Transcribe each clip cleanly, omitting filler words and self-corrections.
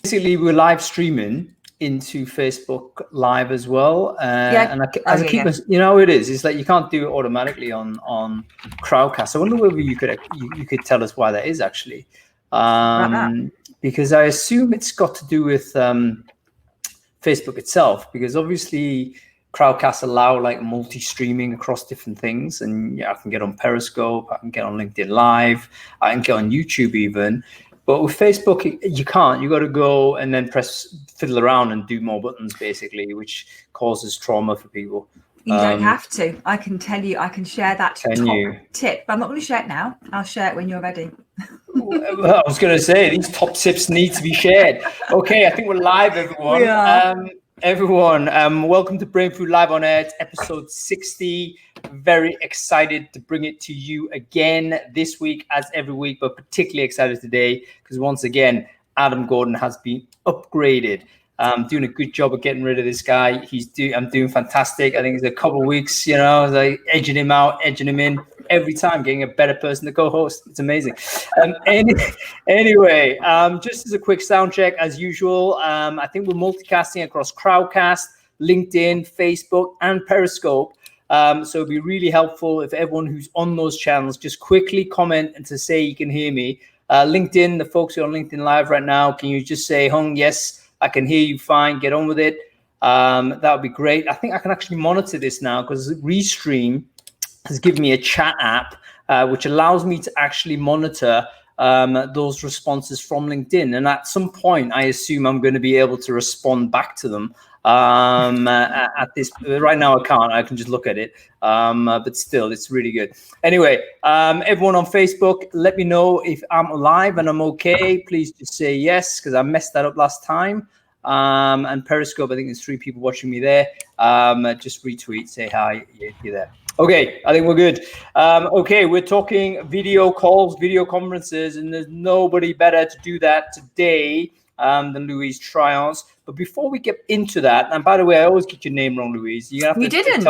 basically we're live streaming into Facebook Live as well. And I keep, you know, it is. It's like you can't do it automatically on Crowdcast. I wonder whether you could tell us why that is actually, because I assume it's got to do with Facebook itself. Because obviously Crowdcast allow like multi-streaming across different things, and yeah, I can get on Periscope, I can get on LinkedIn Live, I can get on YouTube even. But with Facebook, you can't. You got to go and then fiddle around and do more buttons, basically, which causes trauma for people. You don't have to. I can tell you. I can share that tip. But I'm not going to share it now. I'll share it when you're ready. Well, I was going to say these top tips need to be shared. Okay, I think we're live, everyone. We are. Everyone, welcome to Brainfood Live on Air, episode 60. Very excited to bring it to you again this week, as every week, but particularly excited today because once again, Adam Gordon has been upgraded. Doing a good job of getting rid of this guy. I'm doing fantastic. I think it's a couple of weeks, you know, like edging him out, edging him in every time, getting a better person to co-host. It's amazing. Anyway, just as a quick sound check, as usual, I think we're multicasting across Crowdcast, LinkedIn, Facebook, and Periscope. So it'd be really helpful if everyone who's on those channels just quickly comment and to say you can hear me. LinkedIn, the folks who are on LinkedIn Live right now, can you just say, Hung, yes, I can hear you fine, get on with it. That would be great. I think I can actually monitor this now because Restream has given me a chat app, which allows me to actually monitor those responses from LinkedIn. And at some point, I assume I'm going to be able to respond back to them. At this right now, I can't. I can just look at it. But still, it's really good. Anyway, everyone on Facebook, let me know if I'm alive and I'm okay. Please just say yes, because I messed that up last time. And Periscope, I think there's 3 people watching me there. Just retweet, say hi, you're there. Okay, I think we're good. Okay, we're talking video calls, video conferences, and there's nobody better to do that today than Louise Triance. But before we get into that, and by the way, I always get your name wrong, Louise. You didn't.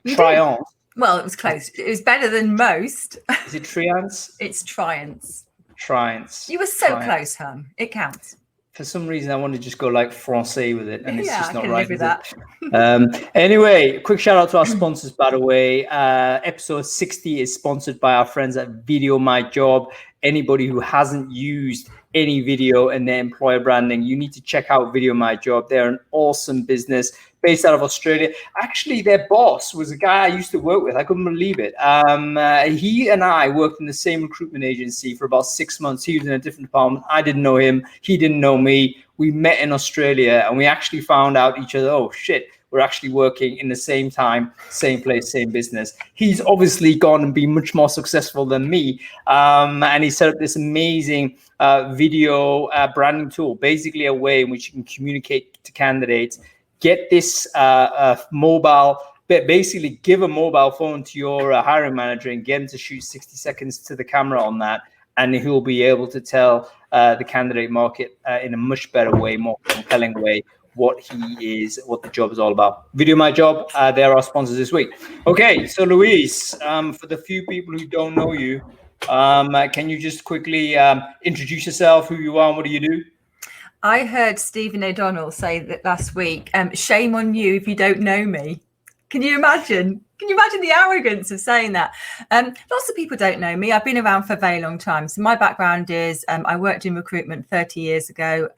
Triance. Well, it was close. It was better than most. Is it Triance? It's Triance. Triance. You were so close, Hum. It counts. For some reason, I want to just go like Francais with it, and it's just not I can right. Live with that. Anyway, quick shout out to our sponsors, by the way. Episode 60 is sponsored by our friends at Video My Job. Anybody who hasn't used any video in their employer branding, you need to check out Video My Job. They're an awesome business based out of Australia. Actually, their boss was a guy I used to work with. I couldn't believe it. He and I worked in the same recruitment agency for about 6 months. He was in a different department. I didn't know him. He didn't know me. We met in Australia and we actually found out each other. Oh, shit. We're actually working in the same time, same place, same business. He's obviously gone and been much more successful than me. And he set up this amazing video branding tool, basically a way in which you can communicate to candidates, get this mobile, basically give a mobile phone to your hiring manager and get him to shoot 60 seconds to the camera on that. And he'll be able to tell the candidate market in a much better way, more compelling way, what the job is all about. Video My Job, they're our sponsors this week. Okay, so Louise, for the few people who don't know you, can you just quickly introduce yourself, who you are, and what do you do? I heard Stephen O'Donnell say that last week, shame on you if you don't know me. Can you imagine? Can you imagine the arrogance of saying that? Lots of people don't know me. I've been around for a very long time. So my background is I worked in recruitment 30 years ago,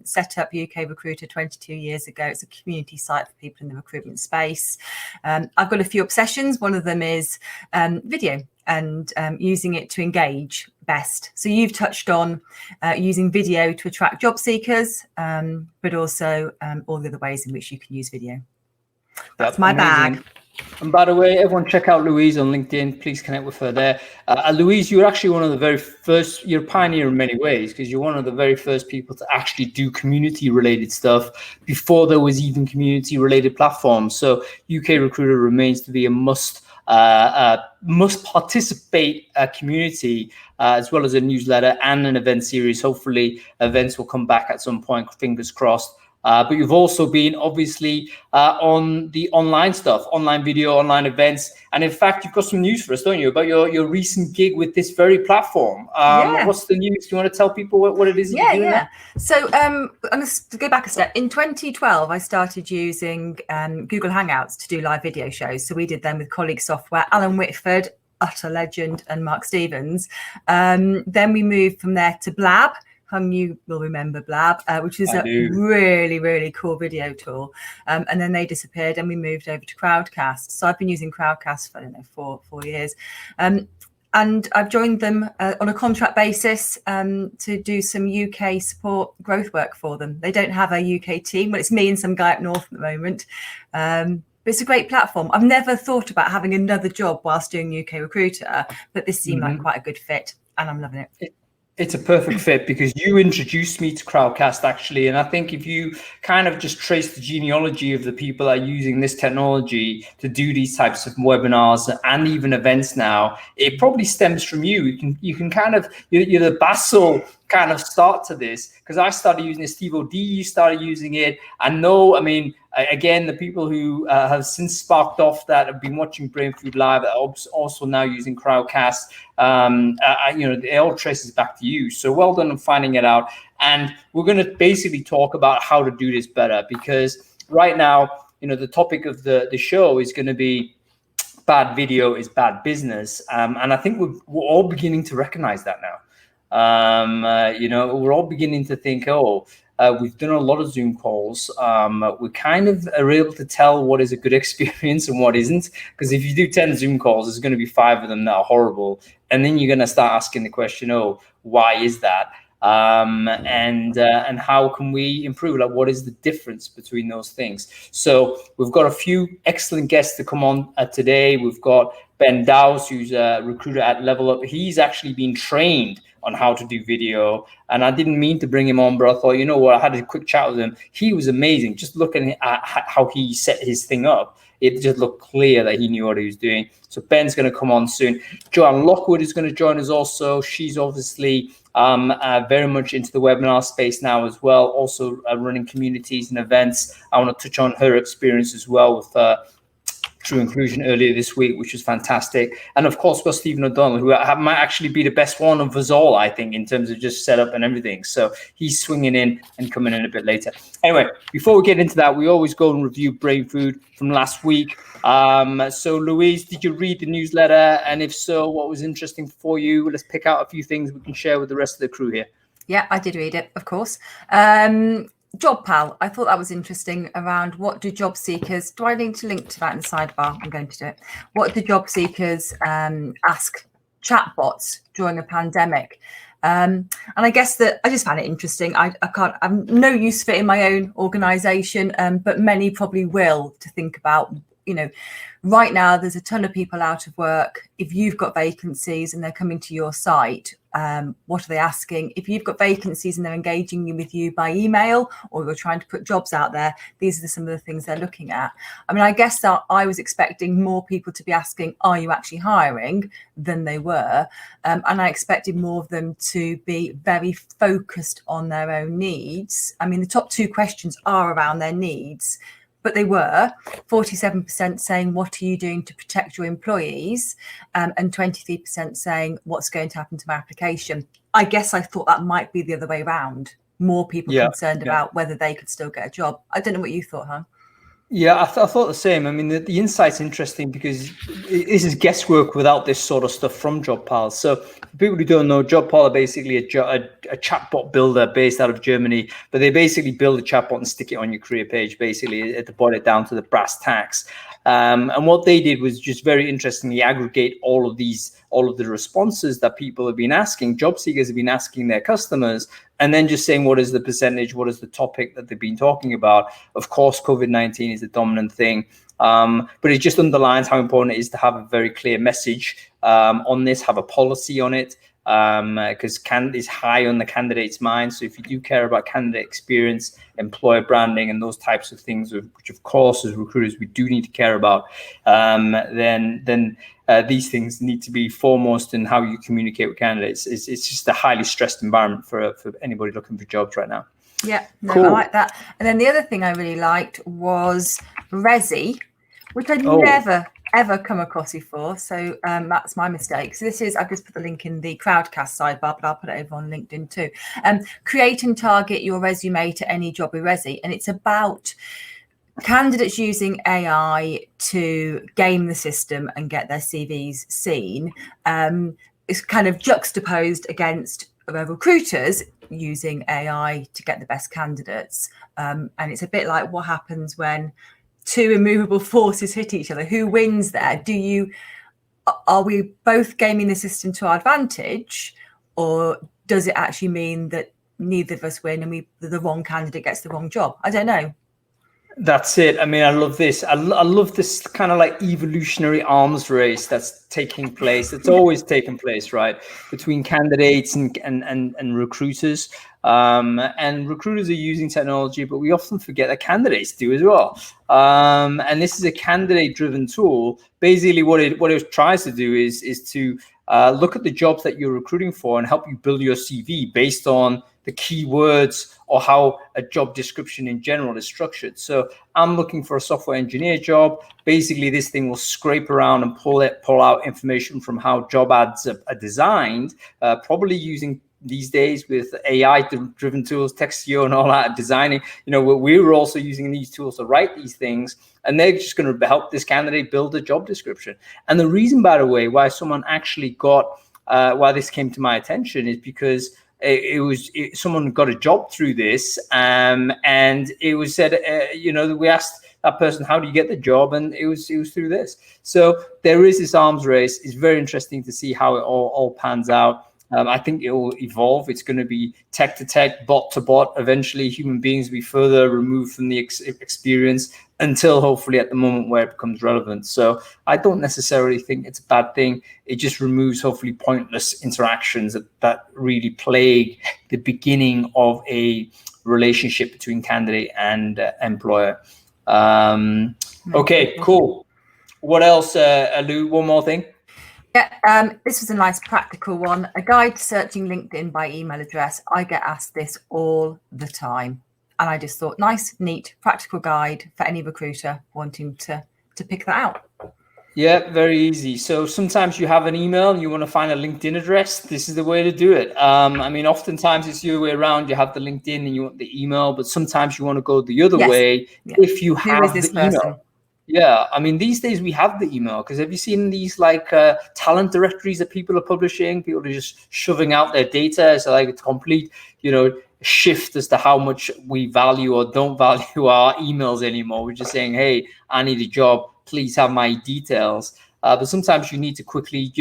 set up UK Recruiter 22 years ago. It's a community site for people in the recruitment space. I've got a few obsessions. One of them is video and using it to engage best. So you've touched on using video to attract job seekers, but also all the other ways in which you can use video. That's my bag. And by the way, everyone check out Louise on LinkedIn. Please connect with her there. Louise, you're actually one of the very first, you're a pioneer in many ways because you're one of the very first people to actually do community related stuff before there was even community related platforms. So UK Recruiter remains to be a must participate community as well as a newsletter and an event series. Hopefully events will come back at some point, fingers crossed. But you've also been obviously on the online stuff, online video, online events. And in fact, you've got some news for us, don't you, about your recent gig with this very platform. What's the news? Do you want to tell people what it is that you're doing now? So I'm going to go back a step. In 2012, I started using Google Hangouts to do live video shows. So we did them with colleague software, Alan Whitford, utter legend, and Mark Stevens. Then we moved from there to Blab. Hung, you will remember Blab, which is really, really cool video tool. And then they disappeared and we moved over to Crowdcast. So I've been using Crowdcast for, I don't know, four years. And I've joined them on a contract basis to do some UK support growth work for them. They don't have a UK team. Well, it's me and some guy up north at the moment. But it's a great platform. I've never thought about having another job whilst doing UK Recruiter, but this seemed like quite a good fit and I'm loving it. It's a perfect fit because you introduced me to Crowdcast, actually. And I think if you kind of just trace the genealogy of the people that are using this technology to do these types of webinars and even events now, it probably stems from you. You can kind of, you're the basal kind of start to this, because I started using it. Steve O'D, you started using it. Again, the people who have since sparked off that have been watching Brainfood Live are also now using Crowdcast. It all traces back to you. So well done on finding it out. And we're going to basically talk about how to do this better, because right now, the topic of the show is going to be bad video is bad business. And I think we're all beginning to recognize that now. We're all beginning to think, we've done a lot of Zoom calls. We kind of are able to tell what is a good experience and what isn't. Because if you do 10 Zoom calls, there's going to be 5 of them that are horrible. And then you're going to start asking the question, why is that? And how can we improve? Like, what is the difference between those things? So we've got a few excellent guests to come on today. We've got Ben Dowse, who's a recruiter at Level Up. He's actually been trained on how to do video, and I didn't mean to bring him on, but I thought, I had a quick chat with him. He was amazing. Just looking at how he set his thing up, it just looked clear that he knew what he was doing. So Ben's going to come on soon. Joanne Lockwood is going to join us also. She's obviously very much into the webinar space now as well, also running communities and events. I want to touch on her experience as well with True Inclusion earlier this week, which was fantastic. And of course, we've got Stephen O'Donnell, who might actually be the best one of us all, I think, in terms of just setup and everything. So he's swinging in and coming in a bit later. Anyway, before we get into that, we always go and review Brainfood from last week. So Louise, did you read the newsletter? And if so, what was interesting for you? Let's pick out a few things we can share with the rest of the crew here. Yeah, I did read it, of course. Job Pal, I thought that was interesting around what do job seekers, do I need to link to that in the sidebar? I'm going to do it. What do job seekers ask chatbots during a pandemic? And I guess that I just found it interesting. I'm no use for it in my own organisation, but many probably will, to think about, right now there's a ton of people out of work. If you've got vacancies and they're coming to your site, what are they asking? If you've got vacancies and they're engaging with you by email, or you're trying to put jobs out there, these are some of the things they're looking at. I guess that I was expecting more people to be asking, are you actually hiring, than they were. And I expected more of them to be very focused on their own needs. The top 2 questions are around their needs. But they were 47% saying, what are you doing to protect your employees? And 23% saying, what's going to happen to my application? I guess I thought that might be the other way around. More people concerned about whether they could still get a job. I don't know what you thought, huh? Yeah, I thought the same. The insight's interesting because this is guesswork without this sort of stuff from JobPal. So for people who don't know, JobPal are basically a chatbot builder based out of Germany, but they basically build a chatbot and stick it on your career page, basically, to boil it down to the brass tacks. And what they did was just very interestingly aggregate all of the responses that people have been asking, job seekers have been asking their customers, and then just saying, what is the percentage, what is the topic that they've been talking about? Of course, COVID-19 is the dominant thing, but it just underlines how important it is to have a very clear message on this, have a policy on it, because is high on the candidate's mind. So if you do care about candidate experience, employer branding, and those types of things, which of course as recruiters we do need to care about, then these things need to be foremost in how you communicate with candidates. It's just a highly stressed environment for anybody looking for jobs right now. Yeah, no, Cool. I like that. And then the other thing I really liked was Resi, which I'd never ever come across before. So that's my mistake. So this is, I've just put the link in the Crowdcast sidebar, but I'll put it over on LinkedIn too. Create and target your resume to any job with Resi. And it's about candidates using AI to game the system and get their CVs seen. It's kind of juxtaposed against recruiters using AI to get the best candidates. And it's a bit like what happens when two immovable forces hit each other. Who wins there? Are we both gaming the system to our advantage, or does it actually mean that neither of us win and the wrong candidate gets the wrong job? I don't know. That's it. I mean, I love this. I love this kind of like evolutionary arms race that's taking place. It's always taken place, right, between candidates and recruiters. And recruiters are using technology, but we often forget that candidates do as well. And this is a candidate-driven tool. Basically, what it tries to do is to look at the jobs that you're recruiting for and help you build your CV based on the keywords or how a job description in general is structured. So I'm looking for a software engineer job. Basically, this thing will scrape around and pull out information from how job ads are designed, probably using these days with AI-driven tools, Textio and all that, designing. We were also using these tools to write these things, and they're just going to help this candidate build a job description. And the reason, by the way, why someone actually why this came to my attention is because someone got a job through this, and it was said, we asked that person, how do you get the job? And it was through this. So there is this arms race. It's very interesting to see how it all pans out. I think it will evolve. It's going to be tech to tech, bot to bot. Eventually, human beings will be further removed from the experience until hopefully at the moment where it becomes relevant. So I don't necessarily think it's a bad thing. It just removes hopefully pointless interactions that really plague the beginning of a relationship between candidate and employer. Okay, cool. What else, Lou? One more thing. Yeah, this was a nice practical one. A guide searching LinkedIn by email address. I get asked this all the time. And I just thought, nice, neat, practical guide for any recruiter wanting to pick that out. Yeah, very easy. So sometimes you have an email and you want to find a LinkedIn address. This is the way to do it. I mean, oftentimes it's the other way around. You have the LinkedIn and you want the email, but sometimes you want to go the other way if you have the email. Yeah, I mean, these days we have the email, because have you seen these like talent directories that people are publishing? People are just shoving out their data. It's like a complete, shift as to how much we value or don't value our emails anymore. We're just saying, hey, I need a job. Please have my details. But sometimes you need to quickly,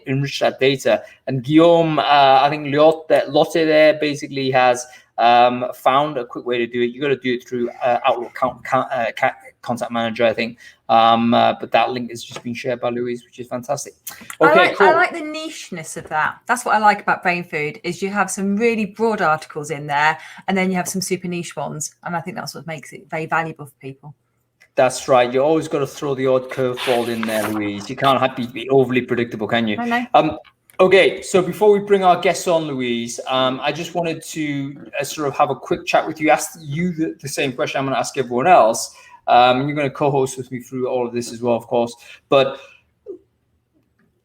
enrich that data. And Guillaume, I think Lotte there basically has found a quick way to do it. You got to do it through Outlook Contact Manager, I think. But that link has just been shared by Louise, which is fantastic. Okay, cool. I like the nicheness of that. That's what I like about Brainfood, is you have some really broad articles in there, and then you have some super niche ones. And I think that's what makes it very valuable for people. That's right. You always got to throw the odd curveball in there, Louise. You can't be overly predictable, can you? I know. Okay, so before we bring our guests on, Louise, I just wanted to sort of have a quick chat with you. Ask you the same question I'm going to ask everyone else. You're going to co-host with me through all of this as well, of course. But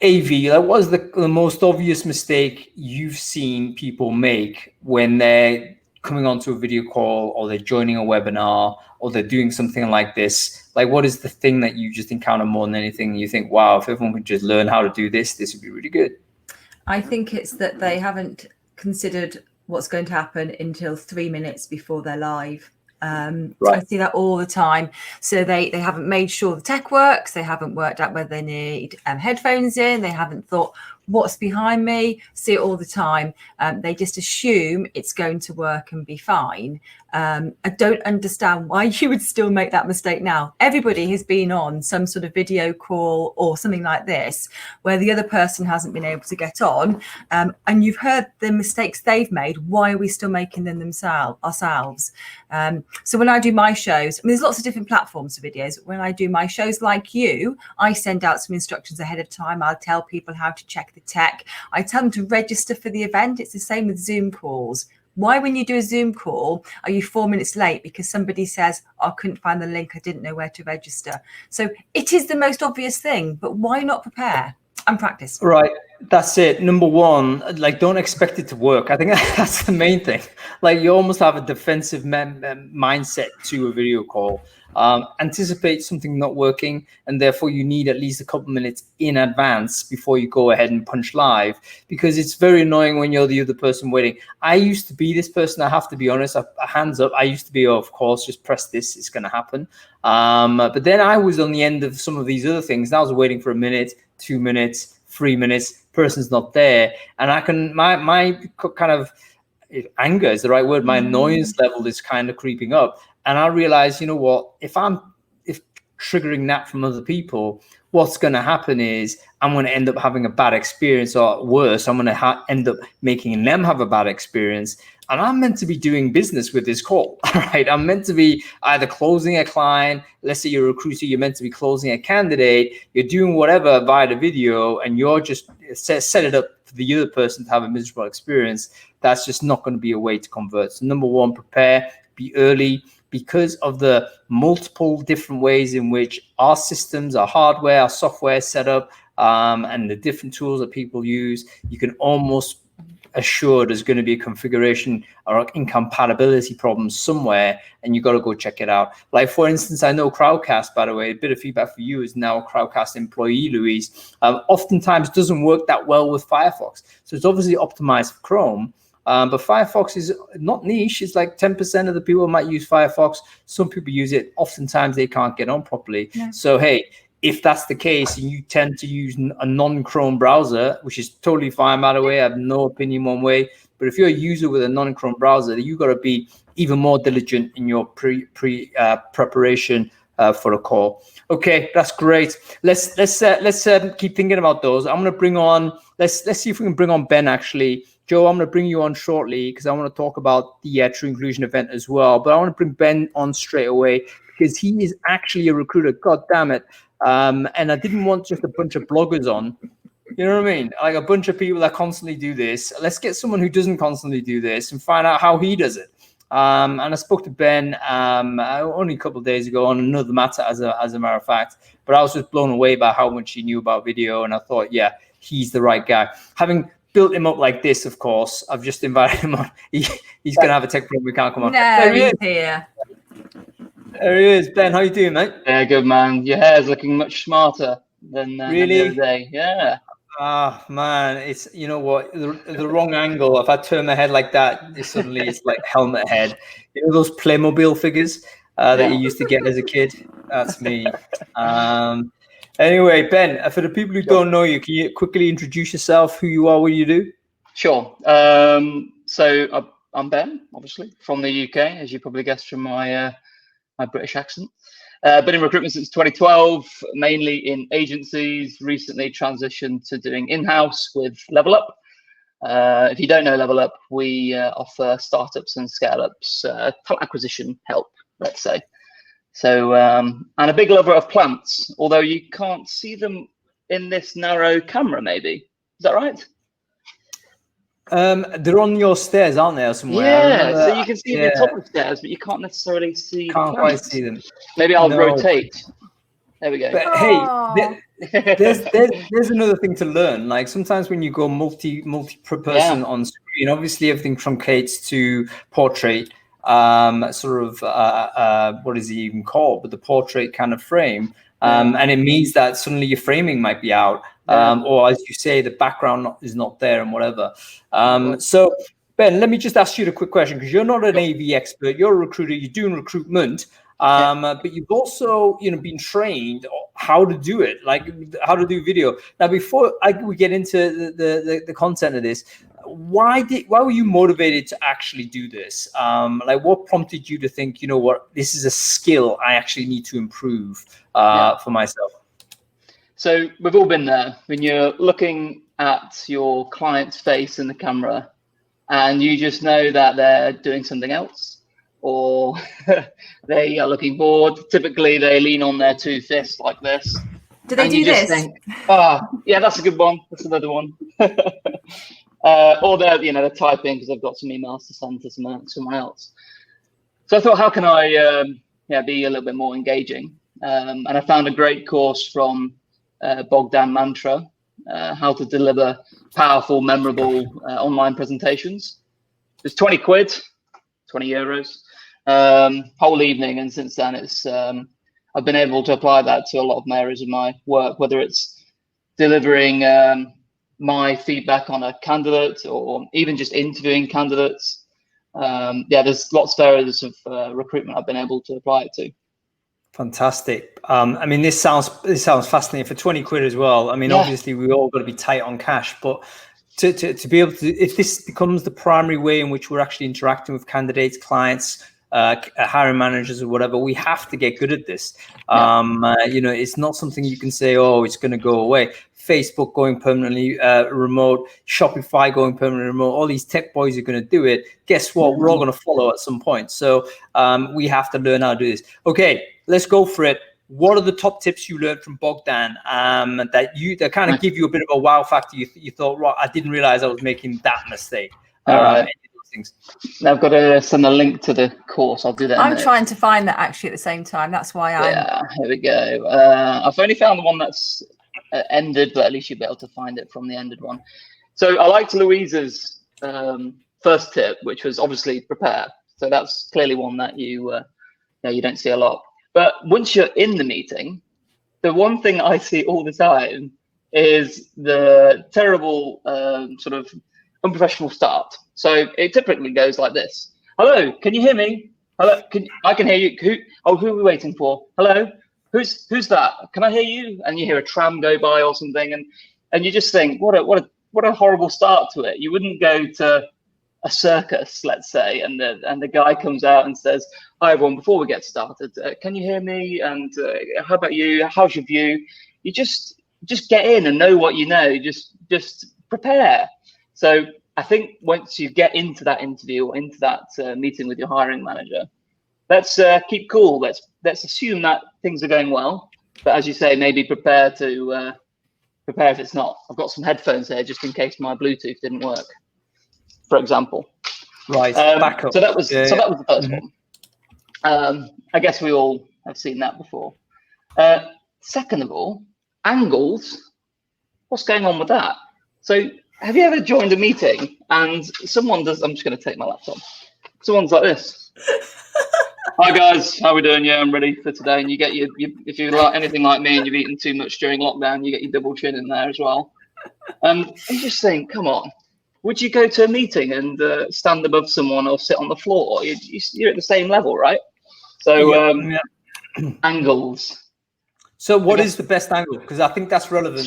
AV, what was the most obvious mistake you've seen people make when they're coming onto a video call, or they're joining a webinar, or they're doing something like this? Like, what is the thing that you just encounter more than anything? You think, wow, if everyone could just learn how to do this, this would be really good. I think it's that they haven't considered what's going to happen until 3 minutes before they're live. Right. I see that all the time. So they haven't made sure the tech works. They haven't worked out whether they need headphones in. They haven't thought, what's behind me? See it all the time. They just assume it's going to work and be fine. I don't understand why you would still make that mistake now. Everybody has been on some sort of video call or something like this where the other person hasn't been able to get on, and you've heard the mistakes they've made. Why are we still making them ourselves? So when I do my shows, I mean, there's lots of different platforms for videos. When I do my shows like you, I send out some instructions ahead of time. I'll tell people how to check the tech. I tell them to register for the event. It's the same with Zoom calls. Why, when you do a Zoom call, are you 4 minutes late because somebody says, oh, I couldn't find the link, I didn't know where to register? So it is the most obvious thing, but why not prepare and practice? Right. That's it. Number one, like, don't expect it to work. I think that's the main thing. Like, you almost have a defensive mindset to a video call. Anticipate something not working, and therefore you need at least a couple minutes in advance before you go ahead and punch live, because it's very annoying when you're the other person waiting. I used to be this person. I have to be honest. Hands up. I used to be, oh, of course, just press this. It's going to happen. But then I was on the end of some of these other things, and I was waiting for a minute, 2 minutes, 3 minutes, person's not there. And I can, my kind of, anger is the right word, my annoyance level is kind of creeping up. And I realize, you know what, if triggering that from other people, what's going to happen is I'm going to end up having a bad experience, or worse, I'm going to end up making them have a bad experience. And I'm meant to be doing business with this call, right? I'm meant to be either closing a client. Let's say you're a recruiter, you're meant to be closing a candidate. You're doing whatever via the video, and you're just set it up for the other person to have a miserable experience. That's just not going to be a way to convert. So number one, prepare, be early. Because of the multiple different ways in which our systems, our hardware, our software is set up, and the different tools that people use, you can almost assure there's going to be a configuration or incompatibility problem somewhere, and you got to go check it out. Like, for instance, I know Crowdcast, by the way, a bit of feedback for you, is now a Crowdcast employee, Louise, oftentimes doesn't work that well with Firefox. So it's obviously optimized for Chrome. But Firefox is not niche. It's like 10% of the people might use Firefox. Some people use it. Oftentimes they can't get on properly. Yeah. So, hey, if that's the case and you tend to use a non-Chrome browser, which is totally fine, by the way, I have no opinion one way. But if you're a user with a non-Chrome browser, you got to be even more diligent in your preparation for a call. Okay, that's great. Let's keep thinking about those. I'm going to bring on. Let's see if we can bring on Ben, actually. Joe, I'm going to bring you on shortly because I want to talk about the True Inclusion event as well. But I want to bring Ben on straight away because he is actually a recruiter. God damn it. And I didn't want just a bunch of bloggers on. You know what I mean? Like a bunch of people that constantly do this. Let's get someone who doesn't constantly do this and find out how he does it. And I spoke to Ben only a couple of days ago on another matter, as a matter of fact. But I was just blown away by how much he knew about video. And I thought, yeah, he's the right guy. Having built him up like this, of course, I've just invited him on. He's going to have a tech problem. We can't come on. No, there he is. Here. There he is. Ben, how you doing, mate? Yeah, good, man. Your hair's looking much smarter than really? The other day. Yeah. Ah, man, it's, you know what, the wrong angle. If I turn my head like that, it's like helmet head. You know those Playmobil figures that you used to get as a kid? That's me. Anyway, Ben, for the people who don't know you, can you quickly introduce yourself, who you are, what you do? Sure. So I'm Ben, obviously, from the UK, as you probably guessed from my British accent. Been in recruitment since 2012, mainly in agencies, recently transitioned to doing in-house with Level Up. If you don't know Level Up, we offer startups and scale-ups talent acquisition help, let's say. So, and a big lover of plants, although you can't see them in this narrow camera, maybe. Is that right? They're on your stairs, aren't they, or somewhere? Yeah, so you can see the top of the stairs, but you can't necessarily see Can't quite see them. Maybe I'll rotate. There we go. But hey, there's another thing to learn. Like sometimes when you go multi person on screen, obviously everything truncates to portrait. What is it even called? But the portrait kind of frame, and it means that suddenly your framing might be out, or as you say, the background is not there and whatever. So Ben, let me just ask you a quick question, because you're not an AV expert, you're a recruiter, you're doing recruitment, but you've also been trained how to do it, like how to do video. Now, before we get into the content of this, why were you motivated to actually do this? Like, what prompted you to think, you know what, this is a skill I actually need to improve for myself? So we've all been there when you're looking at your client's face in the camera and you just know that they're doing something else, or they are looking bored. Typically they lean on their two fists like this. Do they do this? Think, yeah, that's a good one. That's another one. or they're typing because they've got some emails to send to someone else. So I thought, how can I be a little bit more engaging? And I found a great course from Bogdan Mantra, how to deliver powerful, memorable online presentations. It's 20 quid, 20 euros, whole evening. And since then, it's I've been able to apply that to a lot of areas of my work, whether it's delivering my feedback on a candidate or even just interviewing candidates. There's lots of areas of recruitment I've been able to apply it to. Fantastic. I mean, this sounds fascinating for 20 quid as well. I mean, obviously we all got to be tight on cash, but to be able to, if this becomes the primary way in which we're actually interacting with candidates, clients, hiring managers or whatever, we have to get good at this. It's not something you can say, oh, it's going to go away. Facebook going permanently remote, Shopify going permanently remote, all these tech boys are going to do it. Guess what? We're all going to follow at some point. So we have to learn how to do this. Okay, let's go for it. What are the top tips you learned from Bogdan that kind of give you a bit of a wow factor? You thought, right, I didn't realize I was making that mistake. All right. Things. I've got to send a link to the course. I'll do that. I'm trying to find that actually at the same time. That's why here we go. I've only found the one that's ended, but at least you'll be able to find it from the ended one. So I liked Louise's first tip, which was obviously prepare. So that's clearly one that you don't see a lot. But once you're in the meeting, the one thing I see all the time is the terrible sort of unprofessional start. So it typically goes like this. Hello, can you hear me? Hello, I can hear you. Who are we waiting for? Hello, who's that? Can I hear you? And you hear a tram go by or something, and you just think, what a horrible start to it. You wouldn't go to a circus, let's say, and the guy comes out and says, hi everyone, before we get started, can you hear me? And how about you? How's your view? You just get in and know what you know. Just prepare. So I think once you get into that interview or into that meeting with your hiring manager, let's keep cool. Let's assume that things are going well. But as you say, maybe prepare if it's not. I've got some headphones here just in case my Bluetooth didn't work, for example. Right. Back up. So that was the first one. I guess we all have seen that before. Second of all, angles. What's going on with that? So have you ever joined a meeting and someone does? I'm just going to take my laptop. Someone's like this. Hi guys, how we doing? Yeah, I'm ready for today. And you get your if you're like anything like me and you've eaten too much during lockdown, you get your double chin in there as well. You just think, come on, would you go to a meeting and stand above someone or sit on the floor? You're at the same level, right? So angles. So what is the best angle? Because I think that's relevant.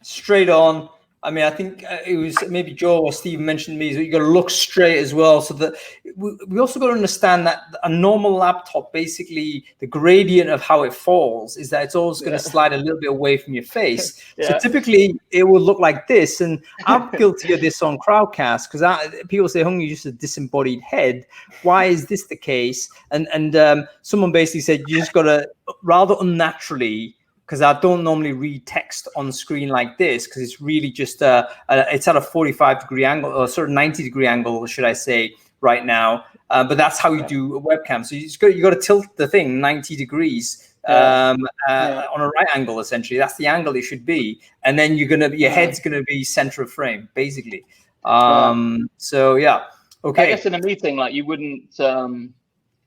Straight on. I mean, I think it was maybe Joe or Steve mentioned to me, so you got to look straight as well. So that we also got to understand that a normal laptop, basically the gradient of how it falls is that it's always going to slide a little bit away from your face. So typically it will look like this. And I'm guilty of this on Crowdcast because people say, Hung, you're just a disembodied head. Why is this the case? And someone basically said, you just got to rather unnaturally, because I don't normally read text on screen like this because it's really just it's at a 45-degree angle or sort of 90-degree angle, should I say, right now. But that's how you do a webcam. So you got to tilt the thing 90 degrees on a right angle, essentially. That's the angle it should be, and then your head's gonna be center of frame, basically. So yeah, okay. I guess in a meeting, like you wouldn't,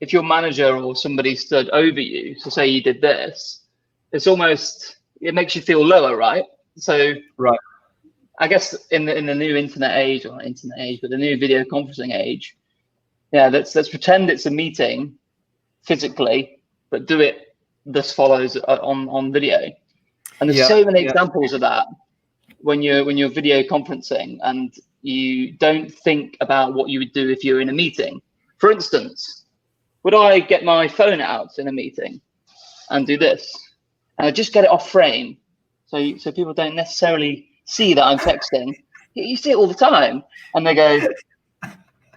if your manager or somebody stood over you, so say you did this. It's almost, it makes you feel lower, right? So I guess in the new internet age, or not internet age, but the new video conferencing age, let's pretend it's a meeting physically, but do it this follows on video. And there's so many examples of that when you're video conferencing and you don't think about what you would do if you're in a meeting. For instance, would I get my phone out in a meeting and do this? Just get it off frame, so people don't necessarily see that I'm texting. You see it all the time, and they go,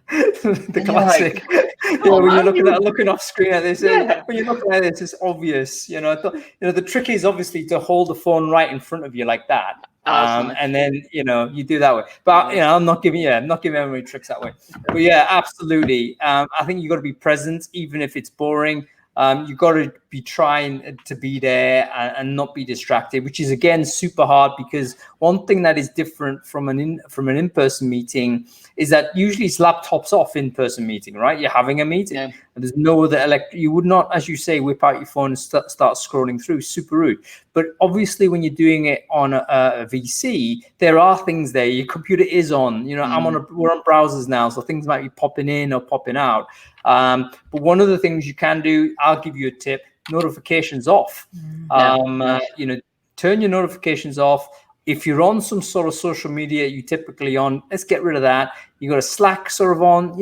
the classic. Like, when you're looking off screen at this, when you're looking at this, it's obvious. The trick is obviously to hold the phone right in front of you like that, Nice. And then you do that way. But I'm not giving everybody tricks that way. But yeah, absolutely. I think you got to be present, even if it's boring. You've got to be trying to be there and not be distracted, which is again super hard, because one thing that is different from an in-person meeting is that usually it's laptops off in-person meeting, right? You're having a meeting and there's no other you would not, as you say, whip out your phone and start scrolling through. Super rude. But obviously when you're doing it on a VC, there are things there. Your computer is on, we're on browsers now, so things might be popping in or popping out. But one of the things you can do, I'll give you a tip: notifications off. Turn your notifications off. If you're on some sort of social media, you typically on, let's get rid of that. You got a Slack sort of on,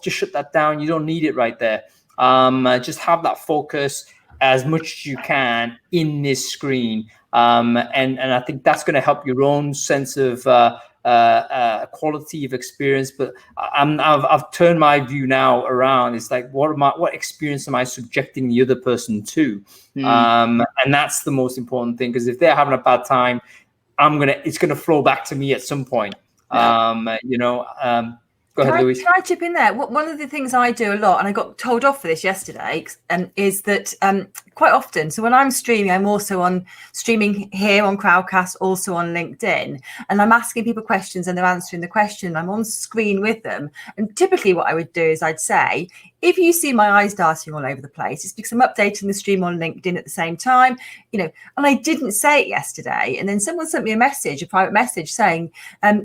just shut that down. You don't need it right there. Just have that focus as much as you can in this screen. And I think that's going to help your own sense of quality of experience. But I've turned my view now around. It's like, what experience am I subjecting the other person to? And that's the most important thing, because if they're having a bad time, it's gonna flow back to me at some point. Go ahead, Louise. Can I chip in there? One of the things I do a lot, and I got told off for this yesterday, is that quite often, so when I'm streaming, I'm also streaming here on Crowdcast, also on LinkedIn, and I'm asking people questions and they're answering the question. I'm on screen with them. And typically what I would do is I'd say, if you see my eyes darting all over the place, it's because I'm updating the stream on LinkedIn at the same time, and I didn't say it yesterday. And then someone sent me a private message saying,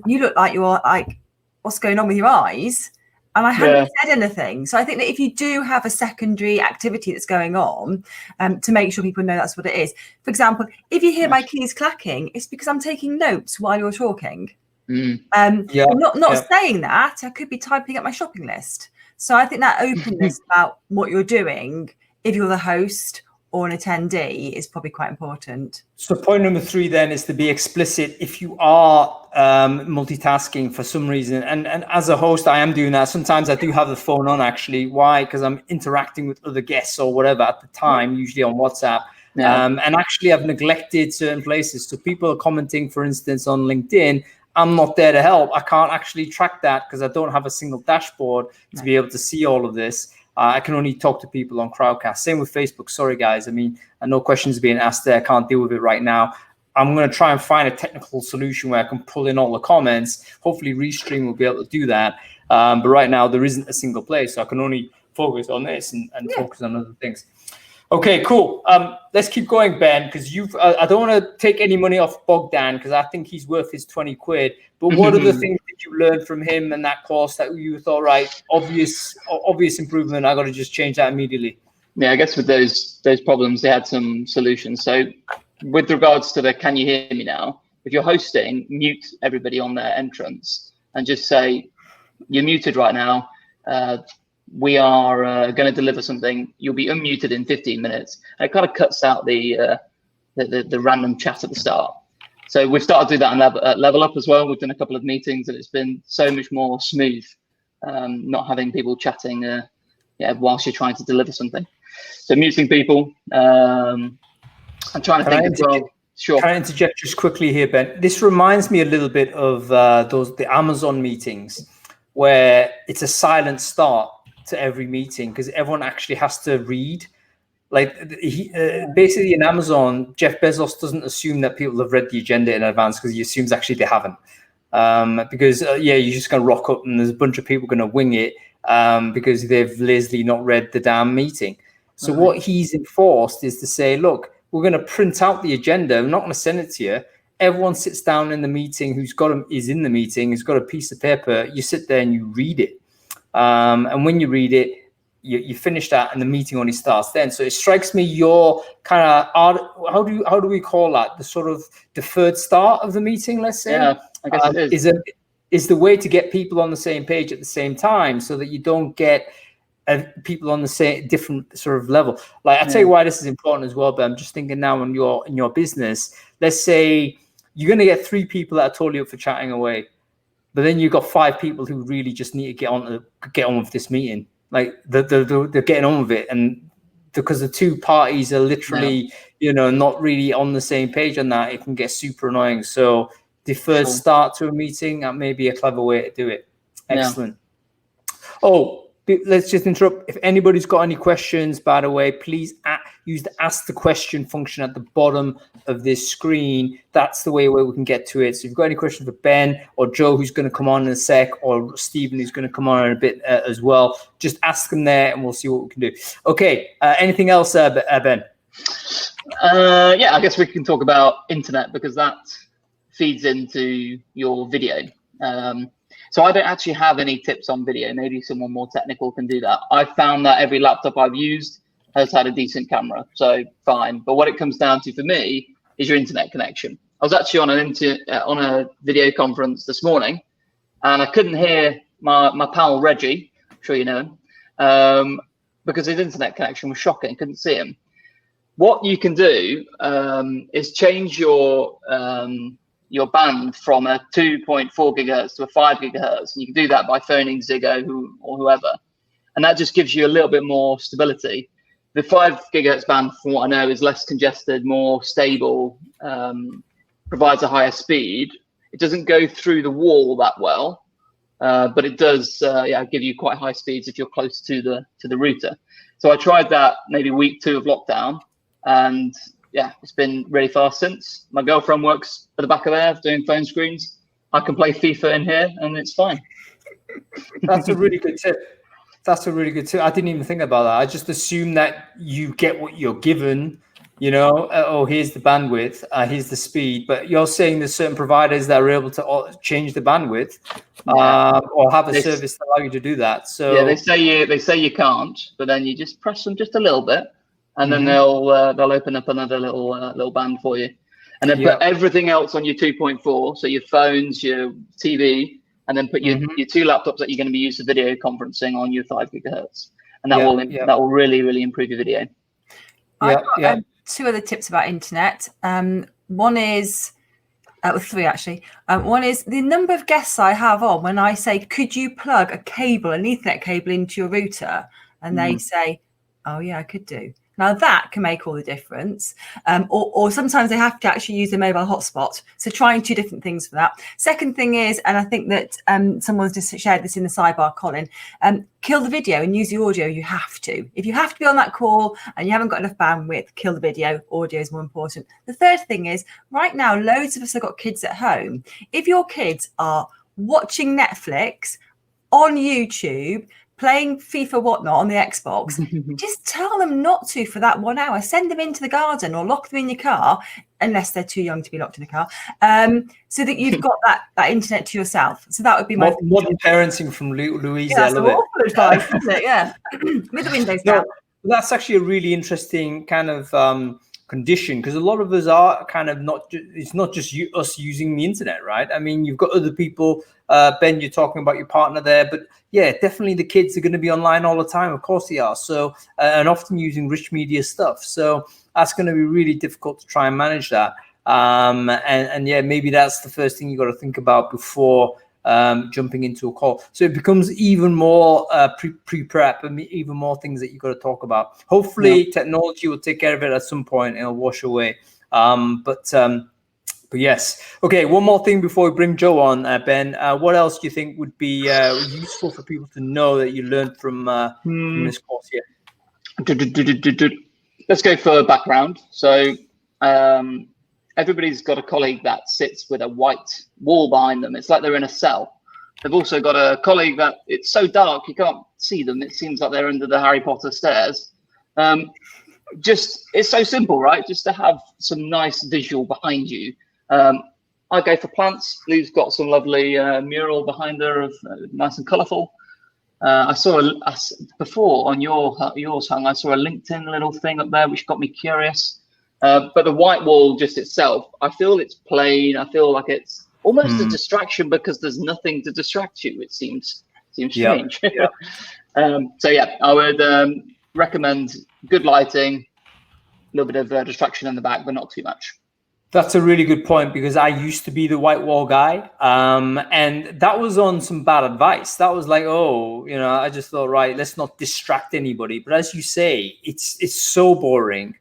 you look like you're like, what's going on with your eyes? And I hadn't said anything. So I think that if you do have a secondary activity that's going on, to make sure people know that's what it is. For example, if you hear my keys clacking, it's because I'm taking notes while you're talking. Not saying that, I could be typing up my shopping list. So I think that openness about what you're doing, if you're the host or an attendee, is probably quite important. So point number 3 then is to be explicit if you are multitasking for some reason. And as a host, I am doing that. Sometimes I do have the phone on, actually. Why? Because I'm interacting with other guests or whatever at the time, usually on WhatsApp. And actually I've neglected certain places. So people are commenting, for instance, on LinkedIn. I'm not there to help. I can't actually track that because I don't have a single dashboard to be able to see all of this. I can only talk to people on Crowdcast. Same with Facebook. Sorry, guys. I mean, no questions being asked there. I can't deal with it right now. I'm going to try and find a technical solution where I can pull in all the comments. Hopefully, Restream will be able to do that. But right now, there isn't a single place. So I can only focus on this and focus on other things. Okay, cool. Let's keep going, Ben, because I don't want to take any money off Bogdan, because I think he's worth his 20 quid. But what are the things that you learned from him and that course that you thought, right, obvious improvement, I got to just change that immediately? Yeah, I guess with those problems, they had some solutions. So with regards to the can you hear me now, if you're hosting, mute everybody on their entrance and just say, you're muted right now. We are going to deliver something. You'll be unmuted in 15 minutes. And it kind of cuts out the random chat at the start. So we've started to do that at Level Up as well. We've done a couple of meetings and it's been so much more smooth, not having people chatting whilst you're trying to deliver something. So muting people. I'm trying to think as well. Sure. Can I interject just quickly here, Ben? This reminds me a little bit of the Amazon meetings, where it's a silent start to every meeting because everyone actually has to read. Like basically in Amazon, Jeff Bezos doesn't assume that people have read the agenda in advance because he assumes actually they haven't. Because you're just going to rock up and there's a bunch of people going to wing it because they've lazily not read the damn meeting. So what he's enforced is to say, look, we're going to print out the agenda. I'm not going to send it to you. Everyone sits down in the meeting is in the meeting, who's got a piece of paper. You sit there and you read it. And when you read it, you finish that and the meeting only starts then. So it strikes me your kind of, how do we call that? The sort of deferred start of the meeting, let's say? Yeah, I guess it is. Is the way to get people on the same page at the same time so that you don't get people on the same different sort of level. Like I'll tell you why this is important as well, but I'm just thinking now in your business, let's say you're going to get 3 people that are totally up for chatting away, but then you've got 5 people who really just need to get on with this meeting. Like they're getting on with it, and because the 2 parties are literally, not really on the same page on that, it can get super annoying. So deferred start to a meeting. That may be a clever way to do it. Excellent. Oh, let's just interrupt. If anybody's got any questions, by the way, please use the ask the question function at the bottom of this screen. That's the way where we can get to it. So if you've got any questions for Ben or Joe, who's going to come on in a sec, or Stephen, who's going to come on in a bit as well, just ask them there and we'll see what we can do. Okay. Anything else, Ben? I guess we can talk about internet, because that feeds into your video. So I don't actually have any tips on video. Maybe someone more technical can do that. I found that every laptop I've used has had a decent camera, so fine. But what it comes down to for me is your internet connection. I was actually on a video conference this morning, and I couldn't hear my pal Reggie, I'm sure you know him, because his internet connection was shocking. Couldn't see him. What you can do is change your band from a 2.4 gigahertz to a 5 gigahertz. And you can do that by phoning Ziggo or whoever. And that just gives you a little bit more stability. The 5 gigahertz band, from what I know, is less congested, more stable, provides a higher speed. It doesn't go through the wall that well, but it does give you quite high speeds if you're close to the router. So I tried that maybe week 2 of lockdown, and it's been really fast since. My girlfriend works at the back of there doing phone screens. I can play FIFA in here and it's fine. That's a really good tip. I didn't even think about that. I just assume that you get what you're given, here's the bandwidth, here's the speed. But you're saying there's certain providers that are able to change the bandwidth or have a service that allow you to do that. So yeah, they say you can't, but then you just press them just a little bit. And then they'll open up another little band for you, and then put everything else on your 2.4. So your phones, your TV, and then put your 2 laptops that you're going to be using for video conferencing on your 5 gigahertz, and that will really improve your video. I've got 2 other tips about internet. One is 3 actually. One is the number of guests I have on when I say, "Could you plug an Ethernet cable into your router?" and they say, "Oh yeah, I could do." Now that can make all the difference. Or sometimes they have to actually use a mobile hotspot. So trying 2 different things for that. Second thing is, and I think that someone's just shared this in the sidebar, Colin, kill the video and use the audio. You have to. If you have to be on that call and you haven't got enough bandwidth, kill the video. Audio is more important. The third thing is, right now, loads of us have got kids at home. If your kids are watching Netflix on YouTube, playing FIFA whatnot on the Xbox, just tell them not to for that 1 hour. Send them into the garden or lock them in your car, unless they're too young to be locked in the car, so that you've got that internet to yourself. So that would be my modern parenting from Louise. Yeah, that's awful advice, isn't it? Yeah, with the windows down. That's actually a really interesting kind of condition, because a lot of us are kind of it's not just us using the internet, right? I mean, you've got other people. Ben, you're talking about your partner there, but yeah, definitely the kids are going to be online all the time. Of course they are. So, and often using rich media stuff. So that's going to be really difficult to try and manage that. And maybe that's the first thing you got to think about before jumping into a call. So it becomes even more pre-prep and even more things that you got to talk about. Hopefully technology will take care of it at some point and it'll wash away. But yes. Okay, one more thing before we bring Joe on, Ben. What else do you think would be useful for people to know that you learned from this course here? Let's go for background. So everybody's got a colleague that sits with a white wall behind them. It's like they're in a cell. They've also got a colleague that it's so dark you can't see them. It seems like they're under the Harry Potter stairs. It's so simple, right? Just to have some nice visual behind you. I go for plants. Lou's got some lovely mural behind her of nice and colourful. I saw before on yours hung. I saw a LinkedIn little thing up there which got me curious. But the white wall just itself, I feel it's plain. I feel like it's almost a distraction because there's nothing to distract you. It seems strange. I would recommend good lighting, a little bit of distraction in the back, but not too much. That's a really good point, because I used to be the white wall guy. And that was on some bad advice. That was like, I just thought, right, let's not distract anybody. But as you say, it's so boring.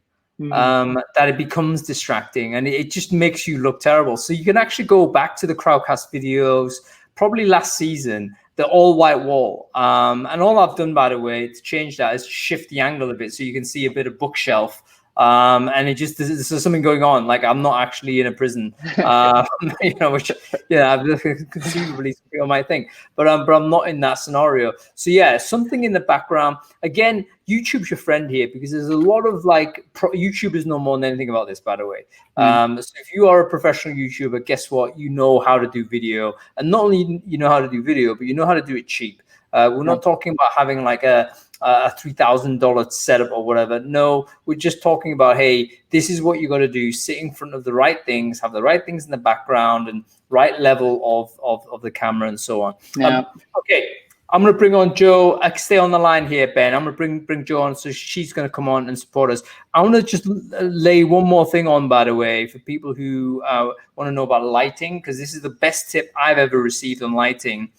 that it becomes distracting and it just makes you look terrible. So you can actually go back to the Crowdcast videos, probably last season, the all white wall. And all I've done, by the way, to change that is shift the angle a bit so you can see a bit of bookshelf. And it just, there's something going on. Like I'm not actually in a prison, which, conceivably something I might think, but I'm not in that scenario. So yeah, something in the background. Again, YouTube's your friend here because there's a lot of YouTubers know more than anything about this, by the way. So if you are a professional YouTuber, guess what? You know how to do video, and not only you know how to do video, but you know how to do it cheap. We're not talking about having like a $3,000 setup or whatever. No, we're just talking about, hey, this is what you got to do. Sit in front of the right things, have the right things in the background, and right level of the camera and so on. Yeah. Okay, I'm going to bring on Joe. I can stay on the line here, Ben. I'm going to bring Joe on, so she's going to come on and support us. I want to just lay one more thing on, by the way, for people who want to know about lighting, because this is the best tip I've ever received on lighting.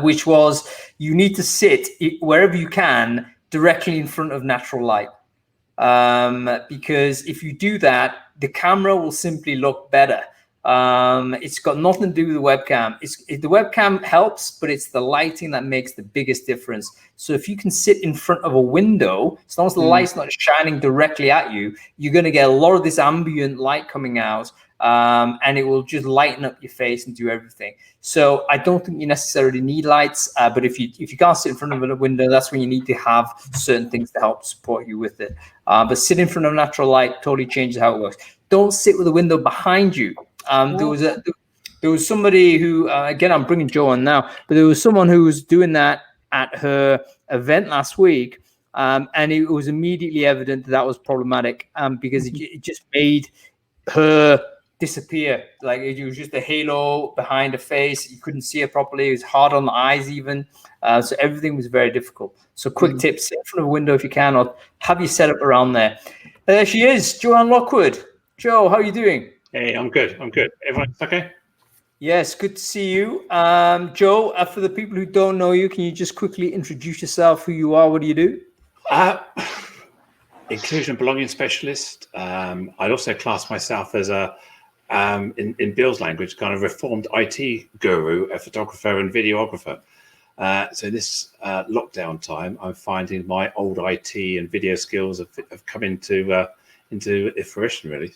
Which was you need to sit wherever you can directly in front of natural light. Because if you do that, the camera will simply look better. It's got nothing to do with the webcam. The webcam helps, but it's the lighting that makes the biggest difference. So if you can sit in front of a window, as long as the light's not shining directly at you, you're going to get a lot of this ambient light coming out. And it will just lighten up your face and do everything. So I don't think you necessarily need lights, but if you can't sit in front of a window, that's when you need to have certain things to help support you with it. But sit in front of natural light totally changes how it works. Don't sit with a window behind you. There was somebody who, again, I'm bringing Joe on now, but there was someone who was doing that at her event last week, and it was immediately evident that was problematic because it just made her disappear. Like it was just a halo behind her face. You couldn't see her properly. It was hard on the eyes even. So everything was very difficult. So quick tips, sit in front of a window if you can, or have your setup around there. There she is, Joanne Lockwood. Joe, how are you doing? Hey, I'm good. Everyone's okay? Yes, good to see you. Joe, for the people who don't know you, can you just quickly introduce yourself, who you are, what do you do? Inclusion and belonging specialist. I'd also class myself as a in Bill's language, kind of reformed IT guru, a photographer and videographer. So this lockdown time, I'm finding my old IT and video skills have come into fruition, really.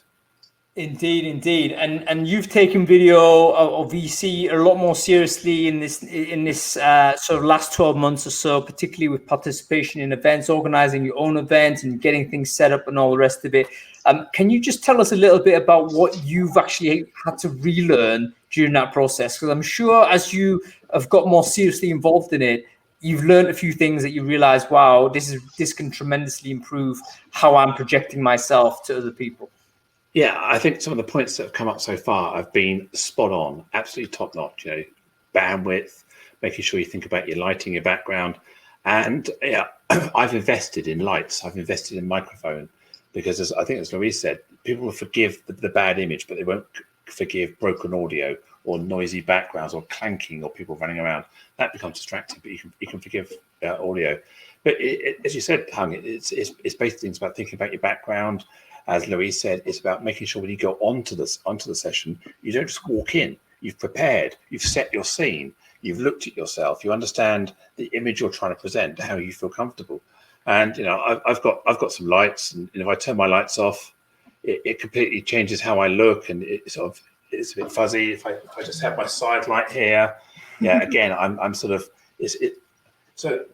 Indeed, and you've taken video or VC a lot more seriously in this sort of last 12 months or so, particularly with participation in events, organizing your own events and getting things set up and all the rest of it. Can you just tell us a little bit about what you've actually had to relearn during that process? Because I'm sure as you have got more seriously involved in it, you've learned a few things that you realize, wow, this can tremendously improve how I'm projecting myself to other people. Yeah, I think some of the points that have come up so far have been spot on, absolutely top notch. You know, bandwidth, making sure you think about your lighting, your background, and yeah, I've invested in lights. I've invested in microphone because, as Louise said, people will forgive the bad image, but they won't forgive broken audio or noisy backgrounds or clanking or people running around. That becomes distracting, but you can forgive audio. But as you said, Hung, it's basically it's about thinking about your background. As Louise said, it's about making sure when you go onto the session, you don't just walk in. You've prepared, you've set your scene, you've looked at yourself, you understand the image you're trying to present, how you feel comfortable. And you know, I've got some lights, and if I turn my lights off, it completely changes how I look, and it's a bit fuzzy. If I just have my side light here, yeah, again, I'm sort of So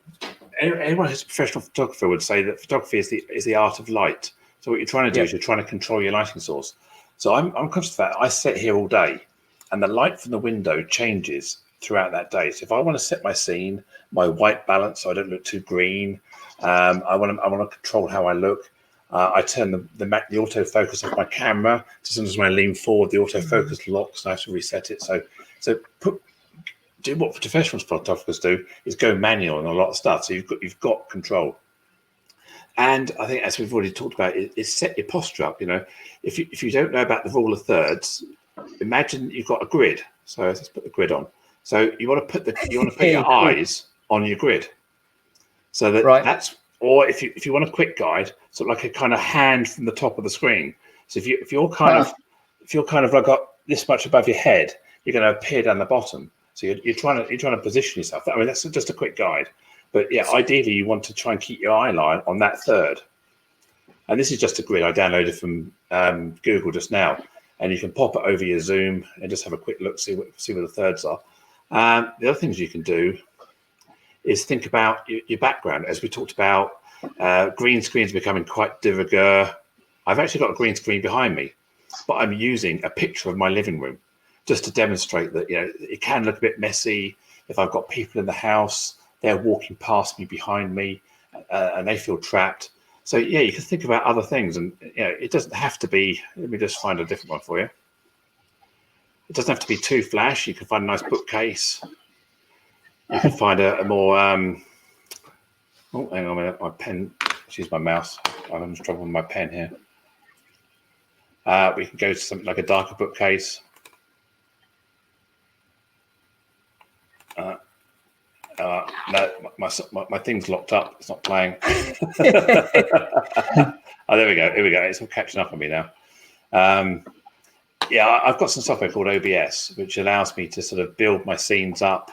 anyone who's a professional photographer would say that photography is the art of light. So what you're trying to do is you're trying to control your lighting source. So I'm conscious of that. I sit here all day, and the light from the window changes throughout that day. So if I want to set my scene, my white balance, so I don't look too green, I want to control how I look. I turn the autofocus of my camera. So sometimes when I lean forward, the autofocus locks, and I have to reset it. So do what professional photographers do is go manual on a lot of stuff. So you've got control. And I think, as we've already talked about, is set your posture up. You know, if you don't know about the rule of thirds, imagine you've got a grid. So let's put the grid on. So you want to put your eyes on your grid. So that's or if you want a quick guide, sort of like a kind of hand from the top of the screen. So if you're kind of like got this much above your head, you're going to appear down the bottom. So you're trying to position yourself. I mean, that's just a quick guide, but yeah, ideally you want to try and keep your eye line on that third. And this is just a grid I downloaded from Google just now, and you can pop it over your Zoom and just have a quick look, see where the thirds are. The other things you can do is think about your background. As we talked about, green screens becoming quite de rigueur. I've actually got a green screen behind me, but I'm using a picture of my living room just to demonstrate that, you know, it can look a bit messy. If I've got people in the house, they're walking past me, behind me, and they feel trapped. So yeah, you can think about other things, and you know, it doesn't have to be. Let me just find a different one for you. It doesn't have to be too flash. You can find a nice bookcase. You can find a more. Oh, hang on a minute. My pen. Excuse my mouse. I'm struggling with my pen here. We can go to something like a darker bookcase. No, my thing's locked up. It's not playing. Oh, there we go. Here we go. It's all catching up on me now. Yeah, I've got some software called OBS, which allows me to sort of build my scenes up.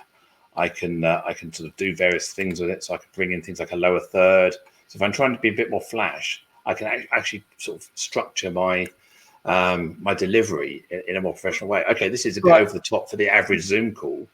I can sort of do various things with it. So I can bring in things like a lower third. So if I'm trying to be a bit more flash, I can actually sort of structure my my delivery in a more professional way. Okay, this is a bit over the top for the average Zoom call.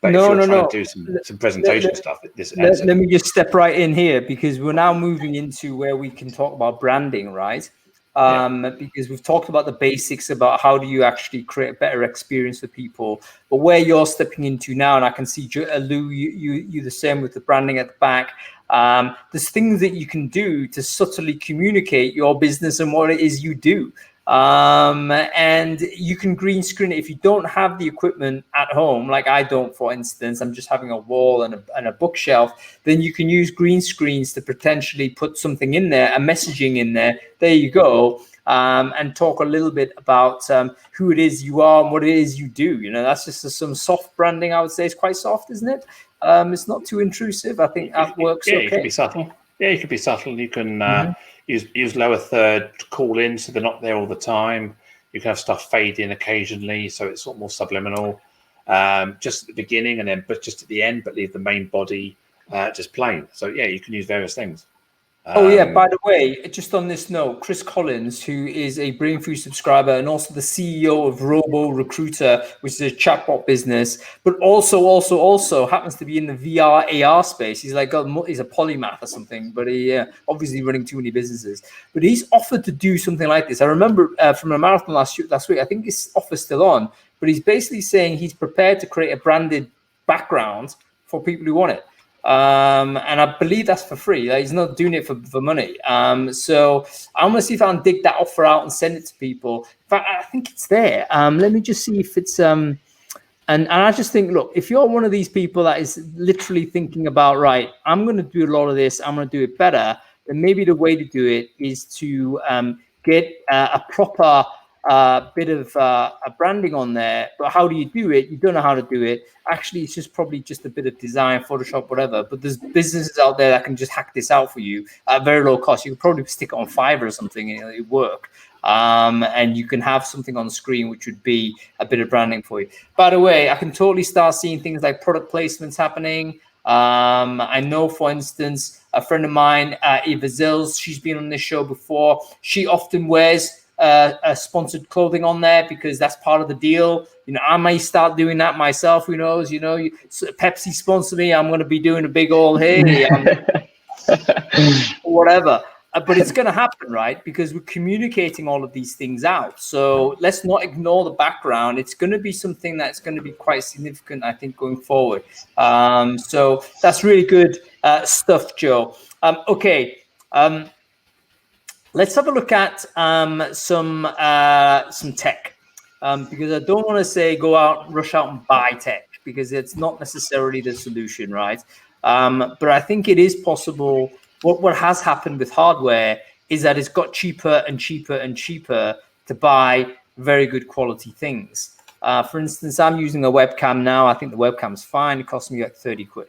But if you're trying to do some presentation stuff, let me just step right in here, because we're now moving into where we can talk about branding, right? Because we've talked about the basics about how do you actually create a better experience for people. But where you're stepping into now, and I can see Lou, you the same with the branding at the back. There's things that you can do to subtly communicate your business and what it is you do. And you can green screen it if you don't have the equipment at home, like I don't, for instance. I'm just having a wall and a bookshelf. Then you can use green screens to potentially put something in there, a messaging in there. There you go. And talk a little bit about who it is you are and what it is you do. You know, that's just some soft branding. I would say it's quite soft, isn't it? It's not too intrusive. I think that works. Yeah, okay. You can be subtle. Yeah, you can be subtle. You can use lower third call in, so they're not there all the time. You can have stuff fade in occasionally, so it's sort of more subliminal. Just at the beginning, and then but just at the end, but leave the main body just plain. So yeah, you can use various things. Oh yeah, by the way, just on this note, Chris Collins, who is a Brainfood subscriber and also the CEO of Robo Recruiter, which is a chatbot business, but also happens to be in the VR AR space. He's like he's a polymath or something, but he obviously running too many businesses. But he's offered to do something like this. I remember from a marathon last week. I think his offer's still on, but he's basically saying he's prepared to create a branded background for people who want it. And I believe that's for free. Like, he's not doing it for money. So I'm gonna see if I can dig that offer out and send it to people. In fact, I think it's there. Let me just see if it's and I just think, look, if you're one of these people that is literally thinking about, right, I'm gonna do a lot of this, I'm gonna do it better, then maybe the way to do it is to get a proper bit of a branding on there. But how do you do it? You don't know how to do it. Actually, it's just probably just a bit of design, Photoshop, whatever. But there's businesses out there that can just hack this out for you at very low cost. You could probably stick it on Fiverr or something and it'll work. And you can have something on the screen which would be a bit of branding for you. By the way, I can totally start seeing things like product placements happening. I know, for instance, a friend of mine, Eva Zills, she's been on this show before. She often wears sponsored clothing on there because that's part of the deal. You know, I may start doing that myself. Who knows? You know, Pepsi sponsor me. I'm going to be doing a big old hey, whatever. But it's going to happen, right? Because we're communicating all of these things out. So let's not ignore the background. It's going to be something that's going to be quite significant, I think, going forward. So that's really good stuff, Joe. Okay. Let's have a look at some tech, because I don't want to say rush out and buy tech, because it's not necessarily the solution, right? But I think it is possible. What has happened with hardware is that it's got cheaper and cheaper and cheaper to buy very good quality things. For instance, I'm using a webcam now. I think the webcam's fine. It cost me like 30 quid.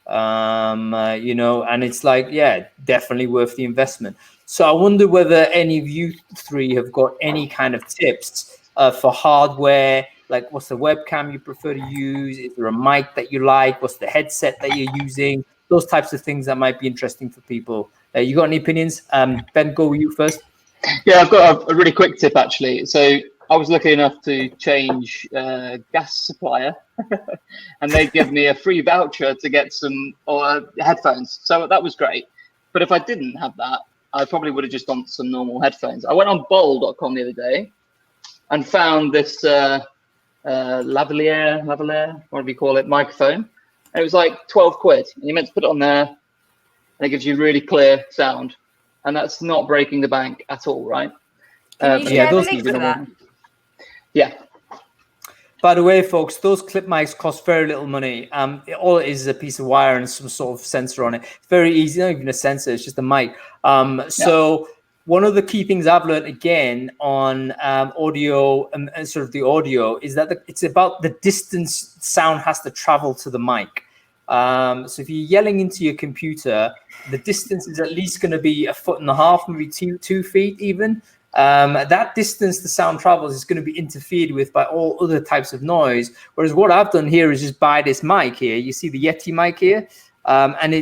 and it's like, yeah, definitely worth the investment. So I wonder whether any of you three have got any kind of tips for hardware, like what's the webcam you prefer to use? Is there a mic that you like? What's the headset that you're using? Those types of things that might be interesting for people. You got any opinions? Ben, go with you first. Yeah, I've got a really quick tip actually. So I was lucky enough to change gas supplier, and they give me a free voucher to get some headphones. So that was great. But if I didn't have that, I probably would have just gone some normal headphones. I went on bol.com the other day and found this lavalier, whatever you call it, microphone. And it was like 12 quid. And you're meant to put it on there, and it gives you really clear sound. And that's not breaking the bank at all, right? Can you share the link for that? Yeah. By the way, folks, those clip mics cost very little money. All it is a piece of wire and some sort of sensor on it. Very easy, not even a sensor, it's just a mic. So one of the key things I've learned again on audio and sort of the audio is that it's about the distance sound has to travel to the mic. So if you're yelling into your computer, the distance is at least going to be 1.5 foot, maybe 2 feet even. That distance the sound travels is going to be interfered with by all other types of noise. Whereas what I've done here is just buy this mic here. You see the Yeti mic here, and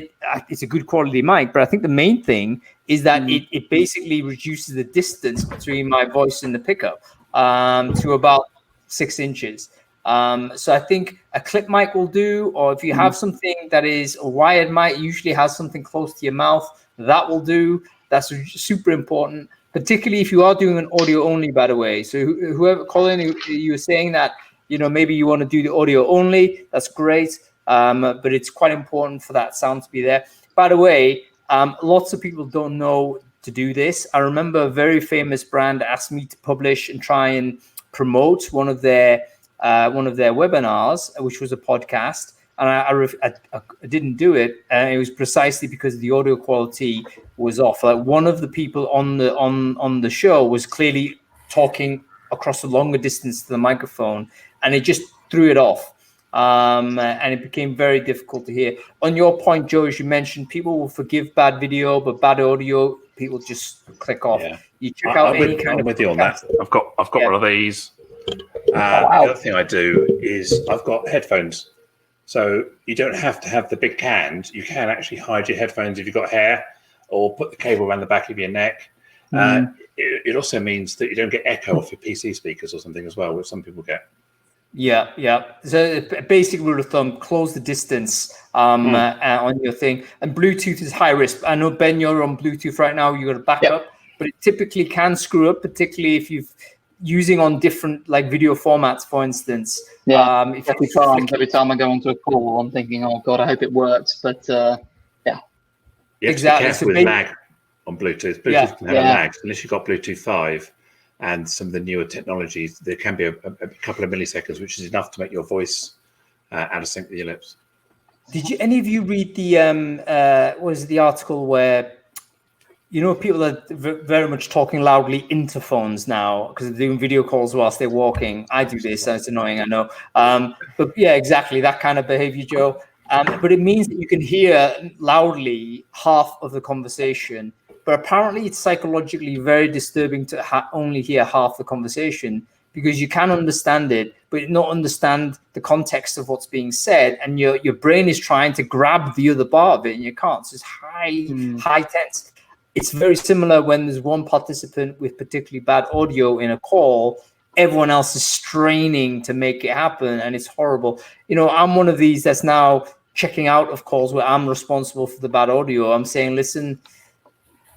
it's a good quality mic. But I think the main thing is that it basically reduces the distance between my voice and the pickup to about 6 inches. So I think a clip mic will do, or if you have something that is a wired mic, usually has something close to your mouth, that will do. That's super important, particularly if you are doing an audio only, by the way. So whoever, Colin, you were saying that, maybe you want to do the audio only, that's great. But it's quite important for that sound to be there. By the way, lots of people don't know to do this. I remember a very famous brand asked me to publish and try and promote one of their webinars, which was a podcast, and I didn't do it, and it was precisely because the audio quality was off. Like one of the people on the show was clearly talking across a longer distance to the microphone, and it just threw it off, and it became very difficult to hear. On your point, Joe, as you mentioned, people will forgive bad video, but bad audio, people just click off. Yeah. You check out any kind of with you on that. I've got one of these. The other thing I do is I've got headphones, so you don't have to have the big cans. You can actually hide your headphones if you've got hair, or put the cable around the back of your neck. It also means that you don't get echo off your PC speakers or something as well, which some people get. Yeah. So basic rule of thumb: close the distance on your thing. And Bluetooth is high risk. I know, Ben, you're on Bluetooth right now. You got a backup, but it typically can screw up, particularly if you've using on different like video formats, for instance. Every time I go onto a call, I'm thinking, oh God, I hope it works. But exactly. So with lag on Bluetooth. Bluetooth can have a lag. Unless you've got Bluetooth 5 and some of the newer technologies, there can be a couple of milliseconds, which is enough to make your voice out of sync with your lips. Did any of you read the article where people are very much talking loudly into phones now because they're doing video calls whilst they're walking? I do this, and it's annoying, I know. But yeah, exactly that kind of behavior, Joe. But it means that you can hear loudly half of the conversation. But apparently it's psychologically very disturbing to only hear half the conversation, because you can understand it, but not understand the context of what's being said. And your brain is trying to grab the other part of it, and you can't. So it's high tense. It's very similar when there's one participant with particularly bad audio in a call. Everyone else is straining to make it happen, and it's horrible. I'm one of these that's now checking out of calls where I'm responsible for the bad audio. I'm saying, listen,